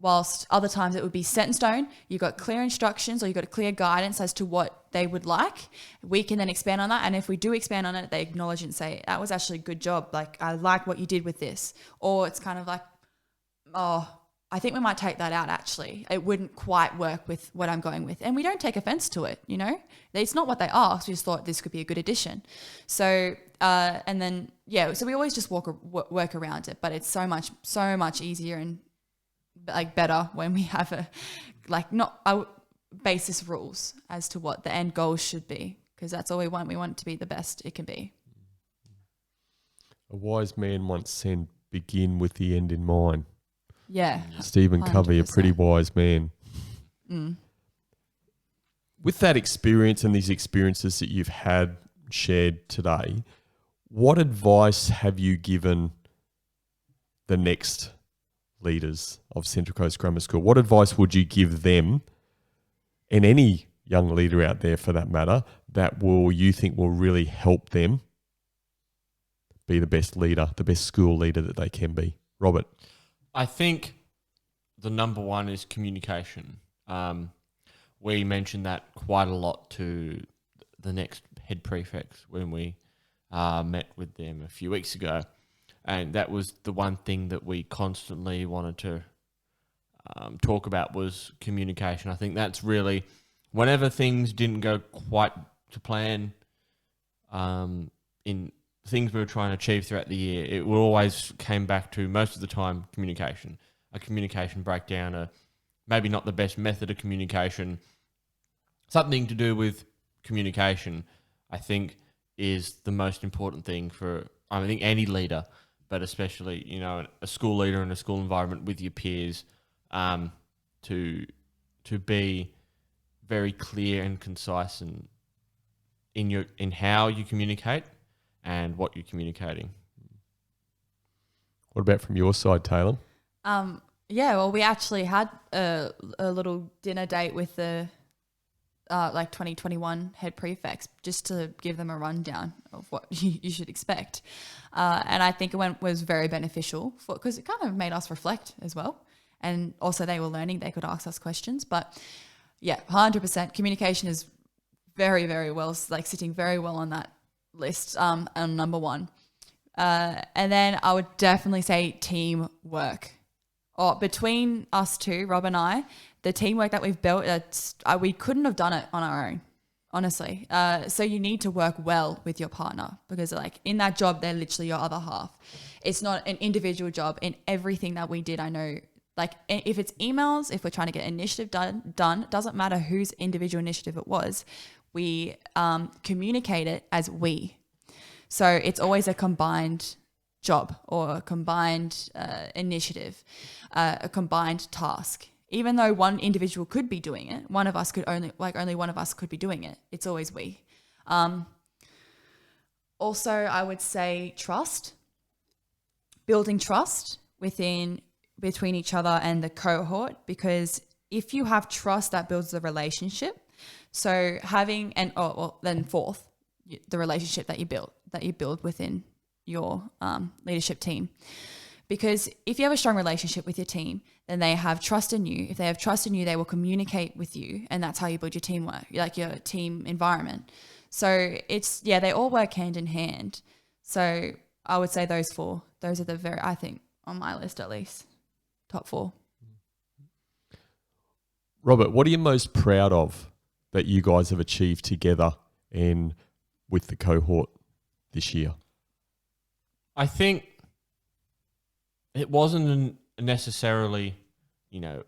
A: Whilst other times it would be set in stone, you got clear instructions or you got a clear guidance as to what they would like. We can then expand on that. And if we do expand on it, they acknowledge and say, that was actually a good job. Like, I like what you did with this. Or it's kind of like, oh, I think we might take that out actually. It wouldn't quite work with what I'm going with. And we don't take offense to it, It's not what they asked. We just thought this could be a good addition. So, and then, so we always just work around it. But it's so much easier and better when we have not basis rules as to what the end goal should be, because that's all we want. We want it to be the best it can be.
B: A wise man once said, begin with the end in mind.
A: Yeah.
B: Stephen Covey, 100%. A pretty wise man.
A: Mm.
B: With that experience and these experiences that you've had shared today, what advice have you given the next leaders of Central Coast Grammar School? What advice would you give them, and any young leader out there for that matter, that you think will really help them be the best leader, the best school leader that they can be? Robert?
C: I think the number one is communication. We mentioned that quite a lot to the next head prefects when we met with them a few weeks ago. And that was the one thing that we constantly wanted to talk about, was communication. I think that's really whenever things didn't go quite to plan, in things we were trying to achieve throughout the year, it always came back to, most of the time, communication. A communication breakdown, maybe not the best method of communication. Something to do with communication, I think, is the most important thing for, I think, any leader, but especially, you know, a school leader in a school environment with your peers, to be very clear and concise and in how you communicate and what you're communicating.
B: What about from your side, Taylem?
A: Yeah, well, we actually had a little dinner date with the 2021 head prefects, just to give them a rundown of what you should expect. And I think it was very beneficial because it kind of made us reflect as well. And also they were learning, they could ask us questions. But yeah, 100% communication is very, very well, like sitting very well on that list, on number one. And then I would definitely say teamwork. Between us two, Rob and I, the teamwork that we've built, we couldn't have done it on our own, honestly. So you need to work well with your partner, because like in that job, they're literally your other half. It's not an individual job. In everything that we did, I know, like if it's emails, if we're trying to get initiative done, doesn't matter whose individual initiative it was, we communicate it as we. So it's always a combined job or a combined initiative, a combined task. Even though one individual could be doing it, only one of us could be doing it. It's always we. Also, I would say trust, building trust between each other and the cohort, because if you have trust, that builds the relationship. So then fourth, the relationship that you build within your leadership team. Because if you have a strong relationship with your team, then they have trust in you. If they have trust in you, they will communicate with you, and that's how you build your teamwork, like your team environment. So they all work hand in hand. So I would say those four. Those are I think on my list at least, top four.
B: Robert, what are you most proud of that you guys have achieved together and with the cohort this year?
C: I think it wasn't necessarily, an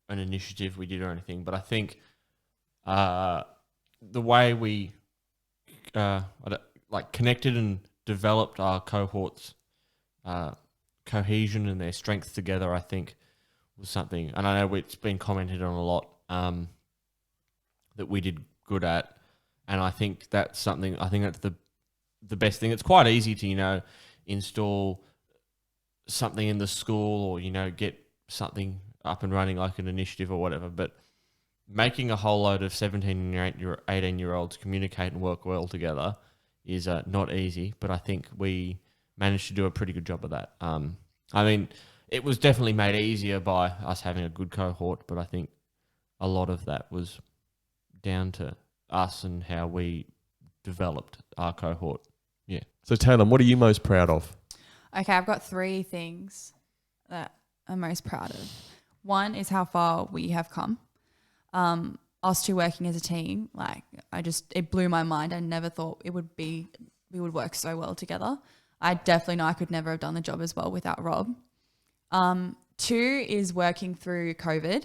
C: initiative we did or anything, but I think the way we connected and developed our cohorts, cohesion and their strengths together, I think was something, and I know it's been commented on a lot, that we did good at, and I think that's something. I think that's the best thing. It's quite easy to install something in the school or get something up and running like an initiative or whatever, but making a whole load of 17 and 18-year-olds communicate and work well together is not easy, but I think we managed to do a pretty good job of that. I mean, it was definitely made easier by us having a good cohort, but I think a lot of that was down to us and how we developed our cohort. Yeah. So
B: Taylem, what are you most proud of?
A: Okay, I've got three things that I'm most proud of. One is how far we have come. Us two working as a team, it blew my mind. I never thought we would work so well together. I definitely know I could never have done the job as well without Rob. Two is working through COVID,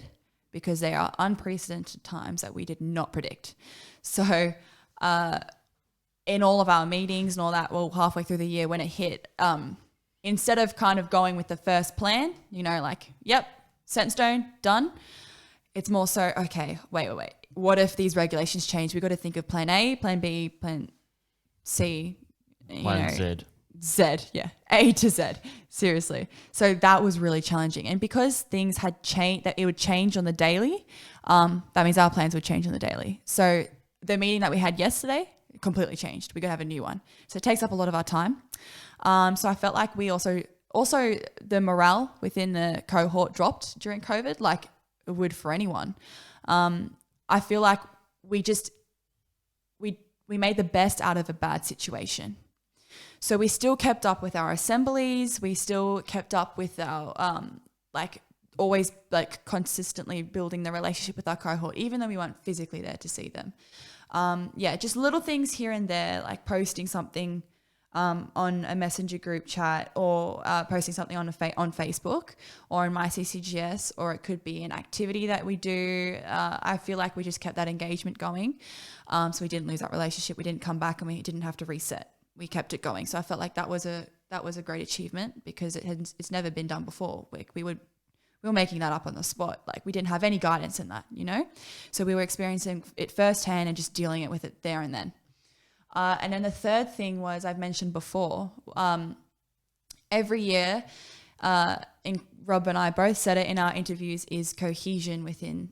A: because they are unprecedented times that we did not predict. So in all of our meetings and all that, halfway through the year when it hit, instead of kind of going with the first plan, yep, set in stone, done, it's more so, okay, wait. What if these regulations change? We've got to think of plan A, plan B, plan C.
C: Plan Z.
A: Z, yeah, A to Z, seriously. So that was really challenging. And because things had changed, that it would change on the daily, that means our plans would change on the daily. So the meeting that we had yesterday completely changed. We're going to have a new one. So it takes up a lot of our time. So I felt like we also the morale within the cohort dropped during COVID, like it would for anyone. I feel like we made the best out of a bad situation. So we still kept up with our assemblies. We still kept up with our always like consistently building the relationship with our cohort, even though we weren't physically there to see them. Just little things here and there, like posting something on a messenger group chat, or posting something on on Facebook or in my CCGS, or it could be an activity that we do. I feel like we just kept that engagement going. So we didn't lose that relationship. We didn't come back and we didn't have to reset. We kept it going. So I felt like that was a great achievement, because it's never been done before. We were making that up on the spot. Like, we didn't have any guidance in that, So we were experiencing it firsthand and just dealing it with it there and then. And then the third thing was, I've mentioned before, every year, Rob and I both said it in our interviews, is cohesion within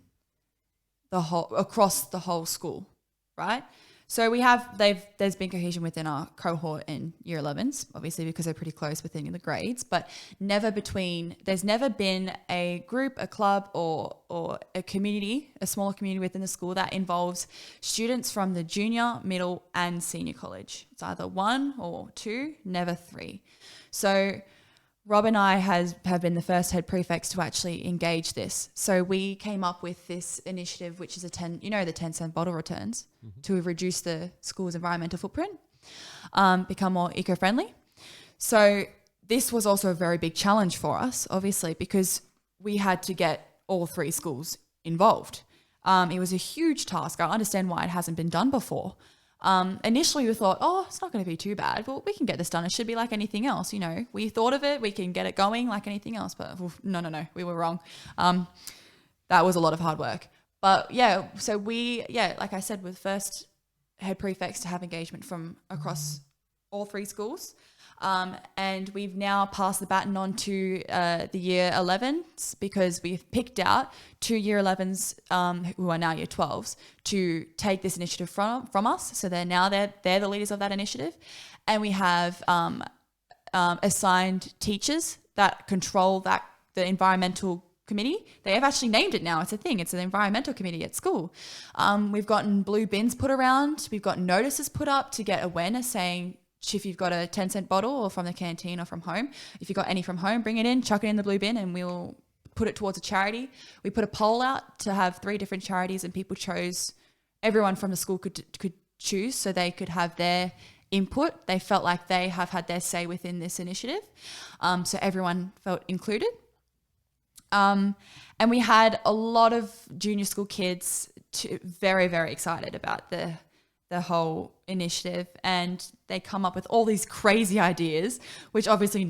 A: across the whole school, right? So there's been cohesion within our cohort in year 11s, obviously, because they're pretty close within the grades, but there's never been a group, a club, or a community, a smaller community within the school that involves students from the junior, middle, and senior college. It's either 1 or 2, never 3. So Rob and I have been the first head prefects to actually engage this. So we came up with this initiative, which is the 10-cent bottle returns, to reduce the school's environmental footprint, become more eco-friendly. So this was also a very big challenge for us, obviously, because we had to get all 3 schools involved. It was a huge task. I understand why it hasn't been done before. Initially we thought, it's not going to be too bad. Well, we can get this done. It should be like anything else. We thought of it, we can get it going like anything else, but no, we were wrong. That was a lot of hard work. But yeah, so like I said, we're the first head prefects to have engagement from across all 3 schools. And we've now passed the baton on to the year 11s, because we've picked out 2 year 11s who are now year 12s to take this initiative from us. So they're the leaders of that initiative. And we have assigned teachers that control the environmental committee. They have actually named it now. It's a thing. It's an environmental committee at school. We've gotten blue bins put around. We've got notices put up to get awareness, saying, if you've got a 10-cent bottle, or from the canteen or from home, if you've got any from home, bring it in, chuck it in the blue bin, and we'll put it towards a charity. We put a poll out to have 3 different charities, and people chose, everyone from the school could choose, so they could have their input. They felt like they have had their say within this initiative. So everyone felt included. And we had a lot of junior school kids very, very excited about the whole initiative, and they come up with all these crazy ideas, which obviously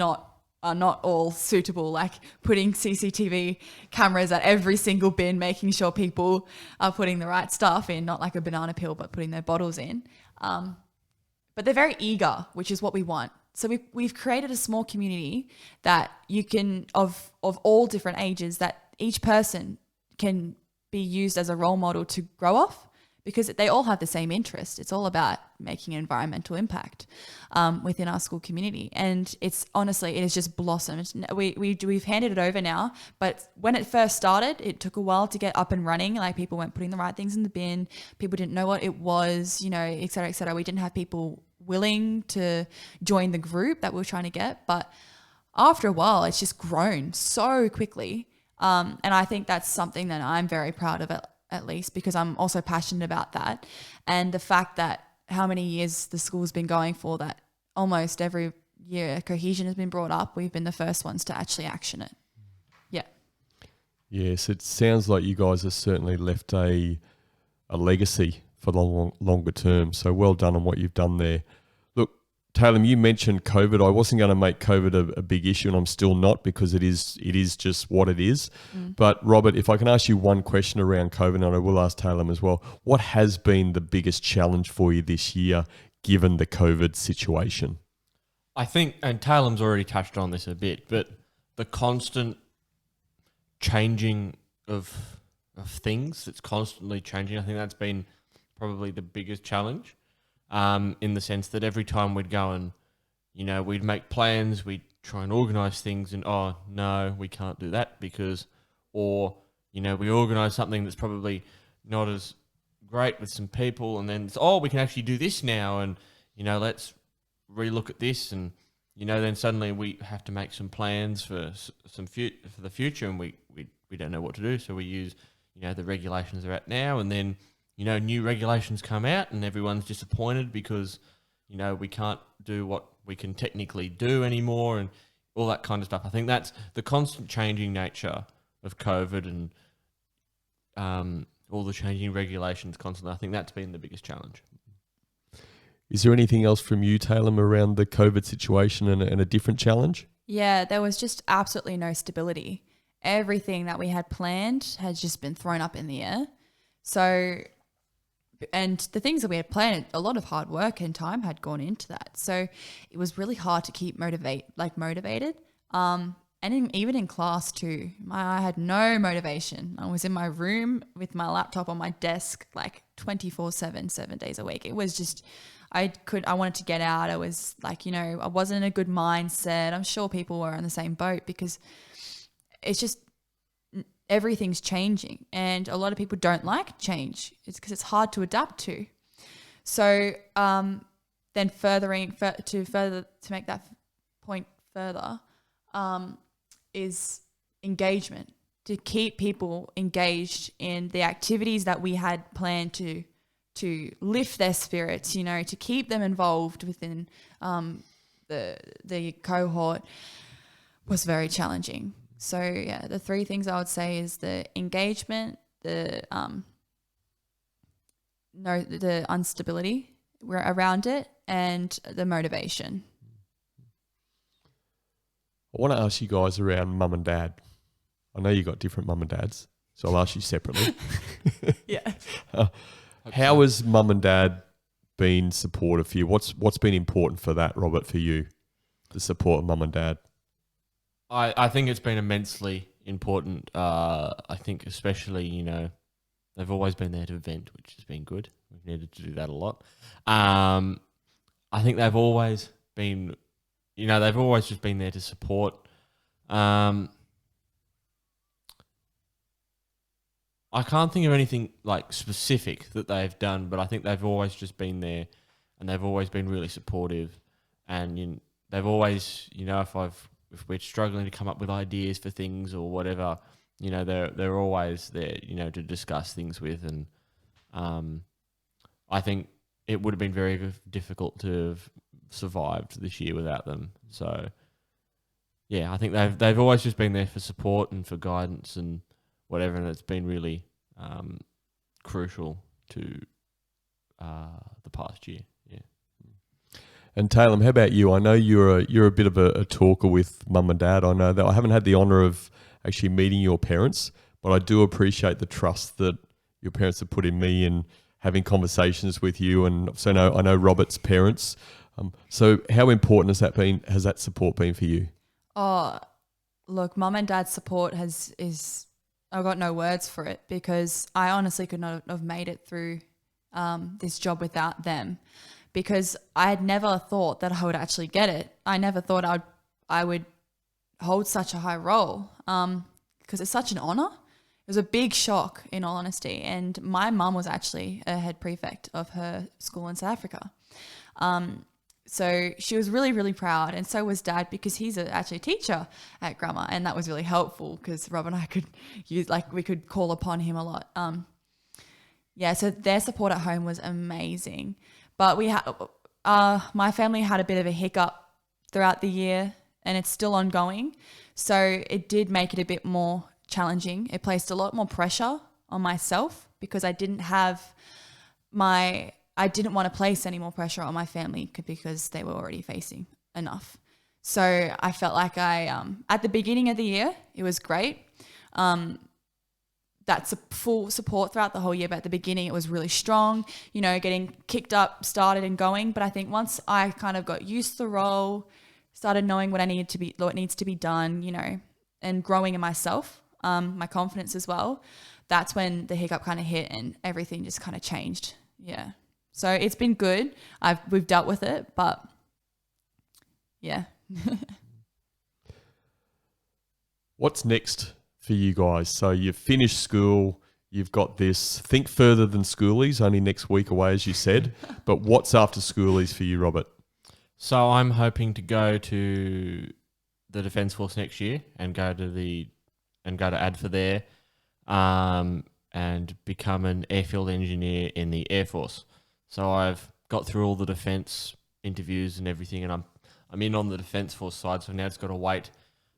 A: are not all suitable, like putting CCTV cameras at every single bin, making sure people are putting the right stuff in, not like a banana peel, but putting their bottles in. But they're very eager, which is what we want. So we've created a small community that you can, of all different ages, that each person can be used as a role model to grow off, because they all have the same interest. It's all about making an environmental impact within our school community. And it has just blossomed. We've handed it over now, but when it first started, it took a while to get up and running. Like, people weren't putting the right things in the bin. People didn't know what it was, et cetera, et cetera. We didn't have people willing to join the group that we were trying to get. But after a while, it's just grown so quickly. And I think that's something that I'm very proud of, at least, because I'm also passionate about that. And the fact that how many years the school's been going for, that almost every year cohesion has been brought up, we've been the first ones to actually action it. Yeah.
B: Yes, it sounds like you guys have certainly left a legacy for the longer term. So well done on what you've done there. Look, Taylem, you mentioned COVID. I wasn't going to make COVID a big issue, and I'm still not, because it is just what it is. But Robert, if I can ask you one question around COVID, and I will ask Taylem as well, what has been the biggest challenge for you this year, given the COVID situation?
C: I think, and Taylem's already touched on this a bit, but the constant changing of things, it's constantly changing. I think that's been probably the biggest challenge. In the sense that every time we'd go and, we'd make plans, we'd try and organise things, and, oh, no, we can't do that because, or, we organise something that's probably not as great with some people, and then it's, we can actually do this now, and, let's relook at this. And then suddenly we have to make some plans for for the future, and we don't know what to do. So we use, the regulations are at now, and then, new regulations come out and everyone's disappointed because, we can't do what we can technically do anymore and all that kind of stuff. I think that's the constant changing nature of COVID and all the changing regulations constantly. I think that's been the biggest challenge.
B: Is there anything else from you, Taylem, around the COVID situation and a different challenge?
A: Yeah, there was just absolutely no stability. Everything that we had planned has just been thrown up in the air. So, and the things that we had planned, a lot of hard work and time had gone into that. So it was really hard to keep motivated. And even in class too, I had no motivation. I was in my room with my laptop on my desk, like 24/7, 7 days a week. It was just, I wanted to get out. I was like, I wasn't in a good mindset. I'm sure people were on the same boat because it's just, everything's changing and a lot of people don't like change. It's because it's hard to adapt to. So then to make that point further, is engagement, to keep people engaged in the activities that we had planned to lift their spirits, to keep them involved within the cohort was very challenging. So yeah, the three things I would say is the engagement, the instability around it, and the motivation.
B: I want to ask you guys around mum and dad. I know you got different mum and dads, so I'll ask you separately.
A: Yeah.
B: How has mum and dad been supportive for you? What's been important for that, Robert, for you, the support of mum and dad?
C: I think it's been immensely important. I think especially, they've always been there to vent, which has been good. We've needed to do that a lot. I think they've always been, they've always just been there to support. I can't think of anything like specific that they've done, but I think they've always just been there, and they've always been really supportive. And they've always, if we're struggling to come up with ideas for things or whatever, they're always there, to discuss things with. And I think it would have been very difficult to have survived this year without them. So yeah, I think they've always just been there for support and for guidance and whatever, and it's been really crucial to the past year. Yeah.
B: And Taylem, how about you? I know you're a bit of a talker with mum and dad. I know that I haven't had the honour of actually meeting your parents, but I do appreciate the trust that your parents have put in me and having conversations with you. And so I know Robert's parents. So how important has that support been for you?
A: Oh, look, mum and dad's support I've got no words for it, because I honestly could not have made it through this job without them, because I had never thought that I would actually get it. I never thought I would hold such a high role, because it's such an honour. It was a big shock, in all honesty. And my mum was actually a head prefect of her school in South Africa. So she was really, really proud, and so was Dad, because he's actually a teacher at grammar, and that was really helpful because Rob and I could we could call upon him a lot. So their support at home was amazing. But my family had a bit of a hiccup throughout the year, and it's still ongoing. So it did make it a bit more challenging. It placed a lot more pressure on myself, because I didn't want to place any more pressure on my family because they were already facing enough. So I felt like at the beginning of the year, it was great. That's a full support throughout the whole year, but at the beginning it was really strong, getting kicked up, started and going. But I think once I kind of got used to the role, started knowing what needs to be done, and growing in myself, my confidence as well, that's when the hiccup kind of hit and everything just kind of changed. Yeah. So it's been good. We've dealt with it, but yeah.
B: What's next for you guys? So you've finished school, you've got this, think further than schoolies, only next week away, as you said, but what's after schoolies for you, Robert?
C: So I'm hoping to go to the Defence Force next year and go to ADFA there, and become an airfield engineer in the Air Force. So I've got through all the defence interviews and everything, and I'm in on the Defence Force side. So now it's got to wait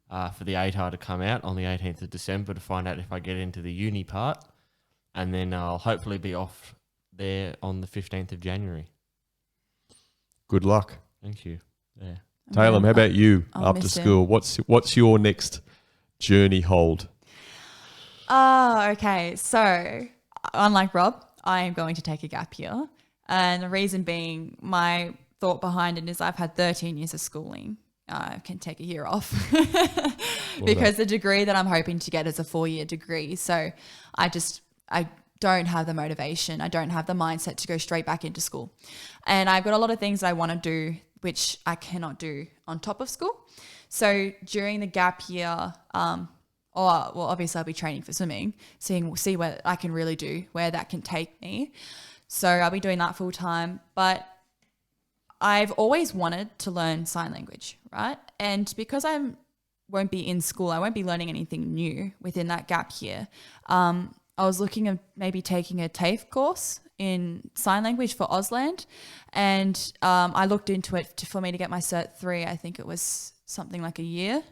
C: for the ATAR to come out on the 18th of December to find out if I get into the uni part, and then I'll hopefully be off there on the 15th of January.
B: Good luck.
C: Thank you. Yeah.
B: Taylem, how about you
A: I'll
B: after
A: miss
B: school? What's your next journey hold?
A: Okay. So, unlike Rob, I am going to take a gap year. And the reason being, my thought behind it is I've had 13 years of schooling. I can take a year off because the degree that I'm hoping to get is a 4-year degree. So I don't have the motivation. I don't have the mindset to go straight back into school. And I've got a lot of things that I want to do, which I cannot do on top of school. So during the gap year, obviously I'll be training for swimming, see what I can really do, where that can take me. So I'll be doing that full time. But I've always wanted to learn sign language, right? And because I won't be in school, I won't be learning anything new within that gap year. I was looking at maybe taking a TAFE course in sign language for Ausland, and I looked into it for me to get my Cert 3. I think it was something like a year.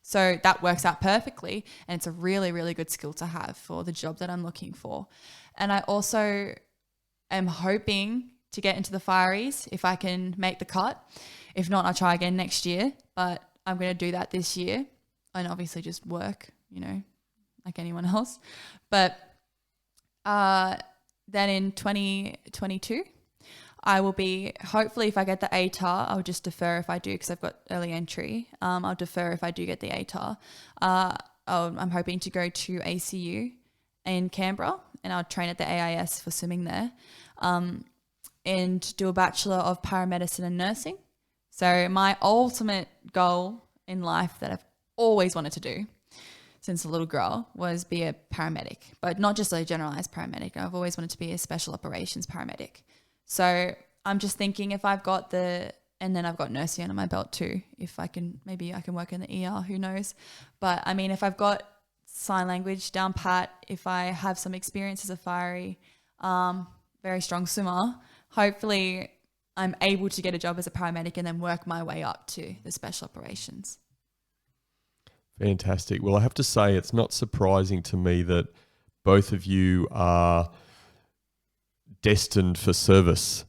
A: So that works out perfectly, and it's a really, really good skill to have for the job that I'm looking for. And I also am hoping to get into the fireys if I can make the cut. If not, I'll try again next year, but I'm going to do that this year and obviously just work, like anyone else. But then in 2022, I will be, hopefully if I get the ATAR, I'll just defer if I do because I've got early entry. I'll defer if I do get the ATAR. I'm hoping to go to ACU in Canberra, and I'll train at the AIS for swimming there, and do a Bachelor of Paramedicine and Nursing. So my ultimate goal in life that I've always wanted to do since a little girl was be a paramedic, but not just a generalized paramedic. I've always wanted to be a special operations paramedic. So I'm just thinking if I've got and then I've got nursing under my belt too. If I can, maybe I can work in the ER, who knows? But I mean, if I've got sign language down pat, if I have some experience as a fiery, very strong swimmer, hopefully I'm able to get a job as a paramedic and then work my way up to the special operations.
B: Fantastic. Well, I have to say it's not surprising to me that both of you are destined for service.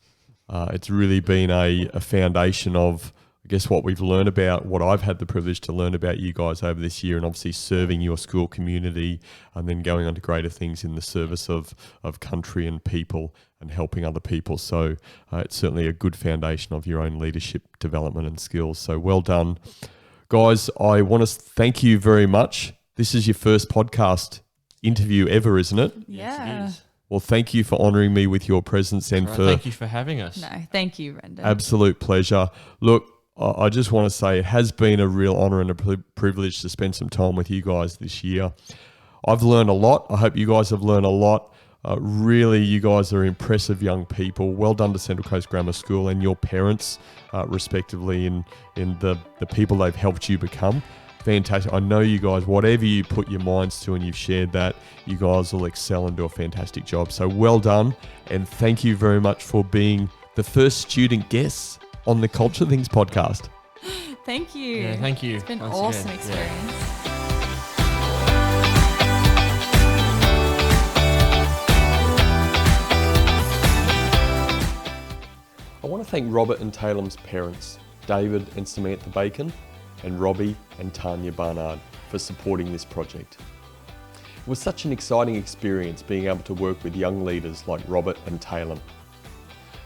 B: It's really been a foundation of, I guess, what we've learned about, what I've had the privilege to learn about you guys over this year, and obviously serving your school community and then going on to greater things in the service of country and people and helping other people. So it's certainly a good foundation of your own leadership development and skills. So well done. Guys, I want to thank you very much. This is your first podcast interview ever, isn't it?
A: Yeah.
C: Yes, it is.
B: Well, thank you for honouring me with your presence and
C: Thank you for having us.
A: No, thank you, Brendan.
B: Absolute pleasure. Look, I just want to say it has been a real honour and a privilege to spend some time with you guys this year. I've learned a lot. I hope you guys have learned a lot. Really, you guys are impressive young people. Well done to Central Coast Grammar School and your parents, respectively, in the people they've helped you become. Fantastic. I know you guys, whatever you put your minds to and you've shared that, you guys will excel and do a fantastic job. So well done. And thank you very much for being the first student guests on the Culture Things podcast.
A: Thank you.
C: Yeah, thank you.
A: It's been an
C: once
A: awesome
C: again.
A: experience.
B: I want to thank Robert and Taylem's parents, David and Samantha Bacon, and Robbie and Tanya Barnard for supporting this project. It was such an exciting experience being able to work with young leaders like Robert and Taylem.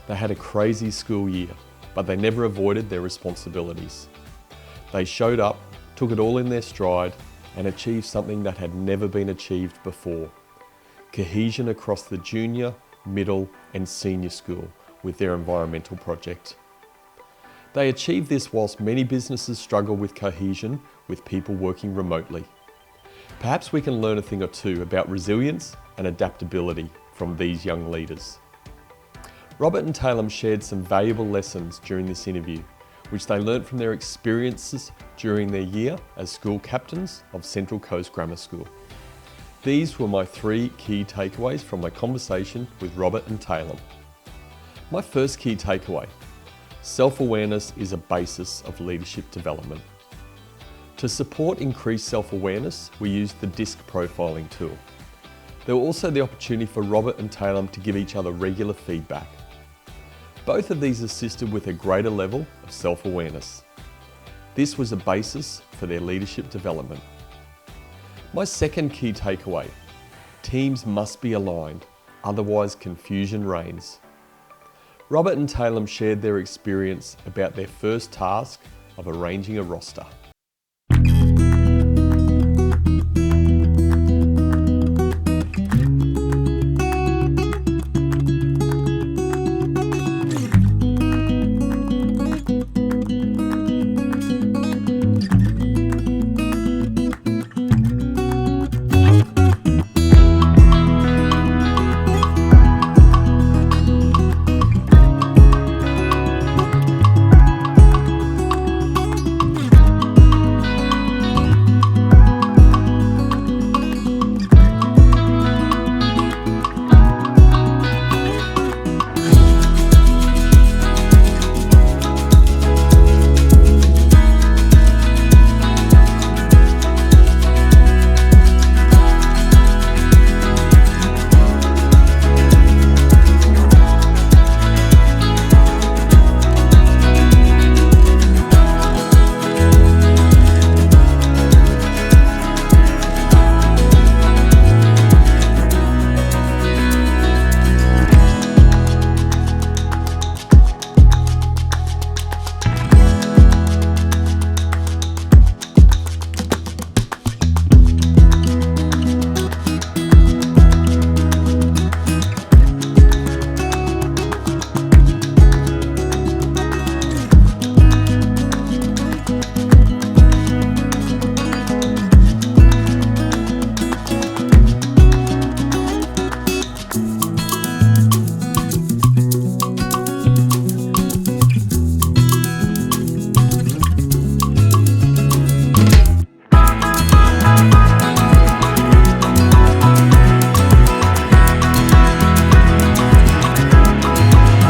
B: They had a crazy school year, but they never avoided their responsibilities. They showed up, took it all in their stride, and achieved something that had never been achieved before: cohesion across the junior, middle, and senior school with their environmental project. They achieved this whilst many businesses struggle with cohesion with people working remotely. Perhaps we can learn a thing or two about resilience and adaptability from these young leaders. Robert and Taylem shared some valuable lessons during this interview, which they learnt from their experiences during their year as school captains of Central Coast Grammar School. These were my 3 key takeaways from my conversation with Robert and Taylem. My first key takeaway: self-awareness is a basis of leadership development. To support increased self-awareness, we used the DISC profiling tool. There was also the opportunity for Robert and Taylem to give each other regular feedback. Both of these assisted with a greater level of self-awareness. This was a basis for their leadership development. My second key takeaway: teams must be aligned, otherwise confusion reigns. Robert and Taylem shared their experience about their first task of arranging a roster.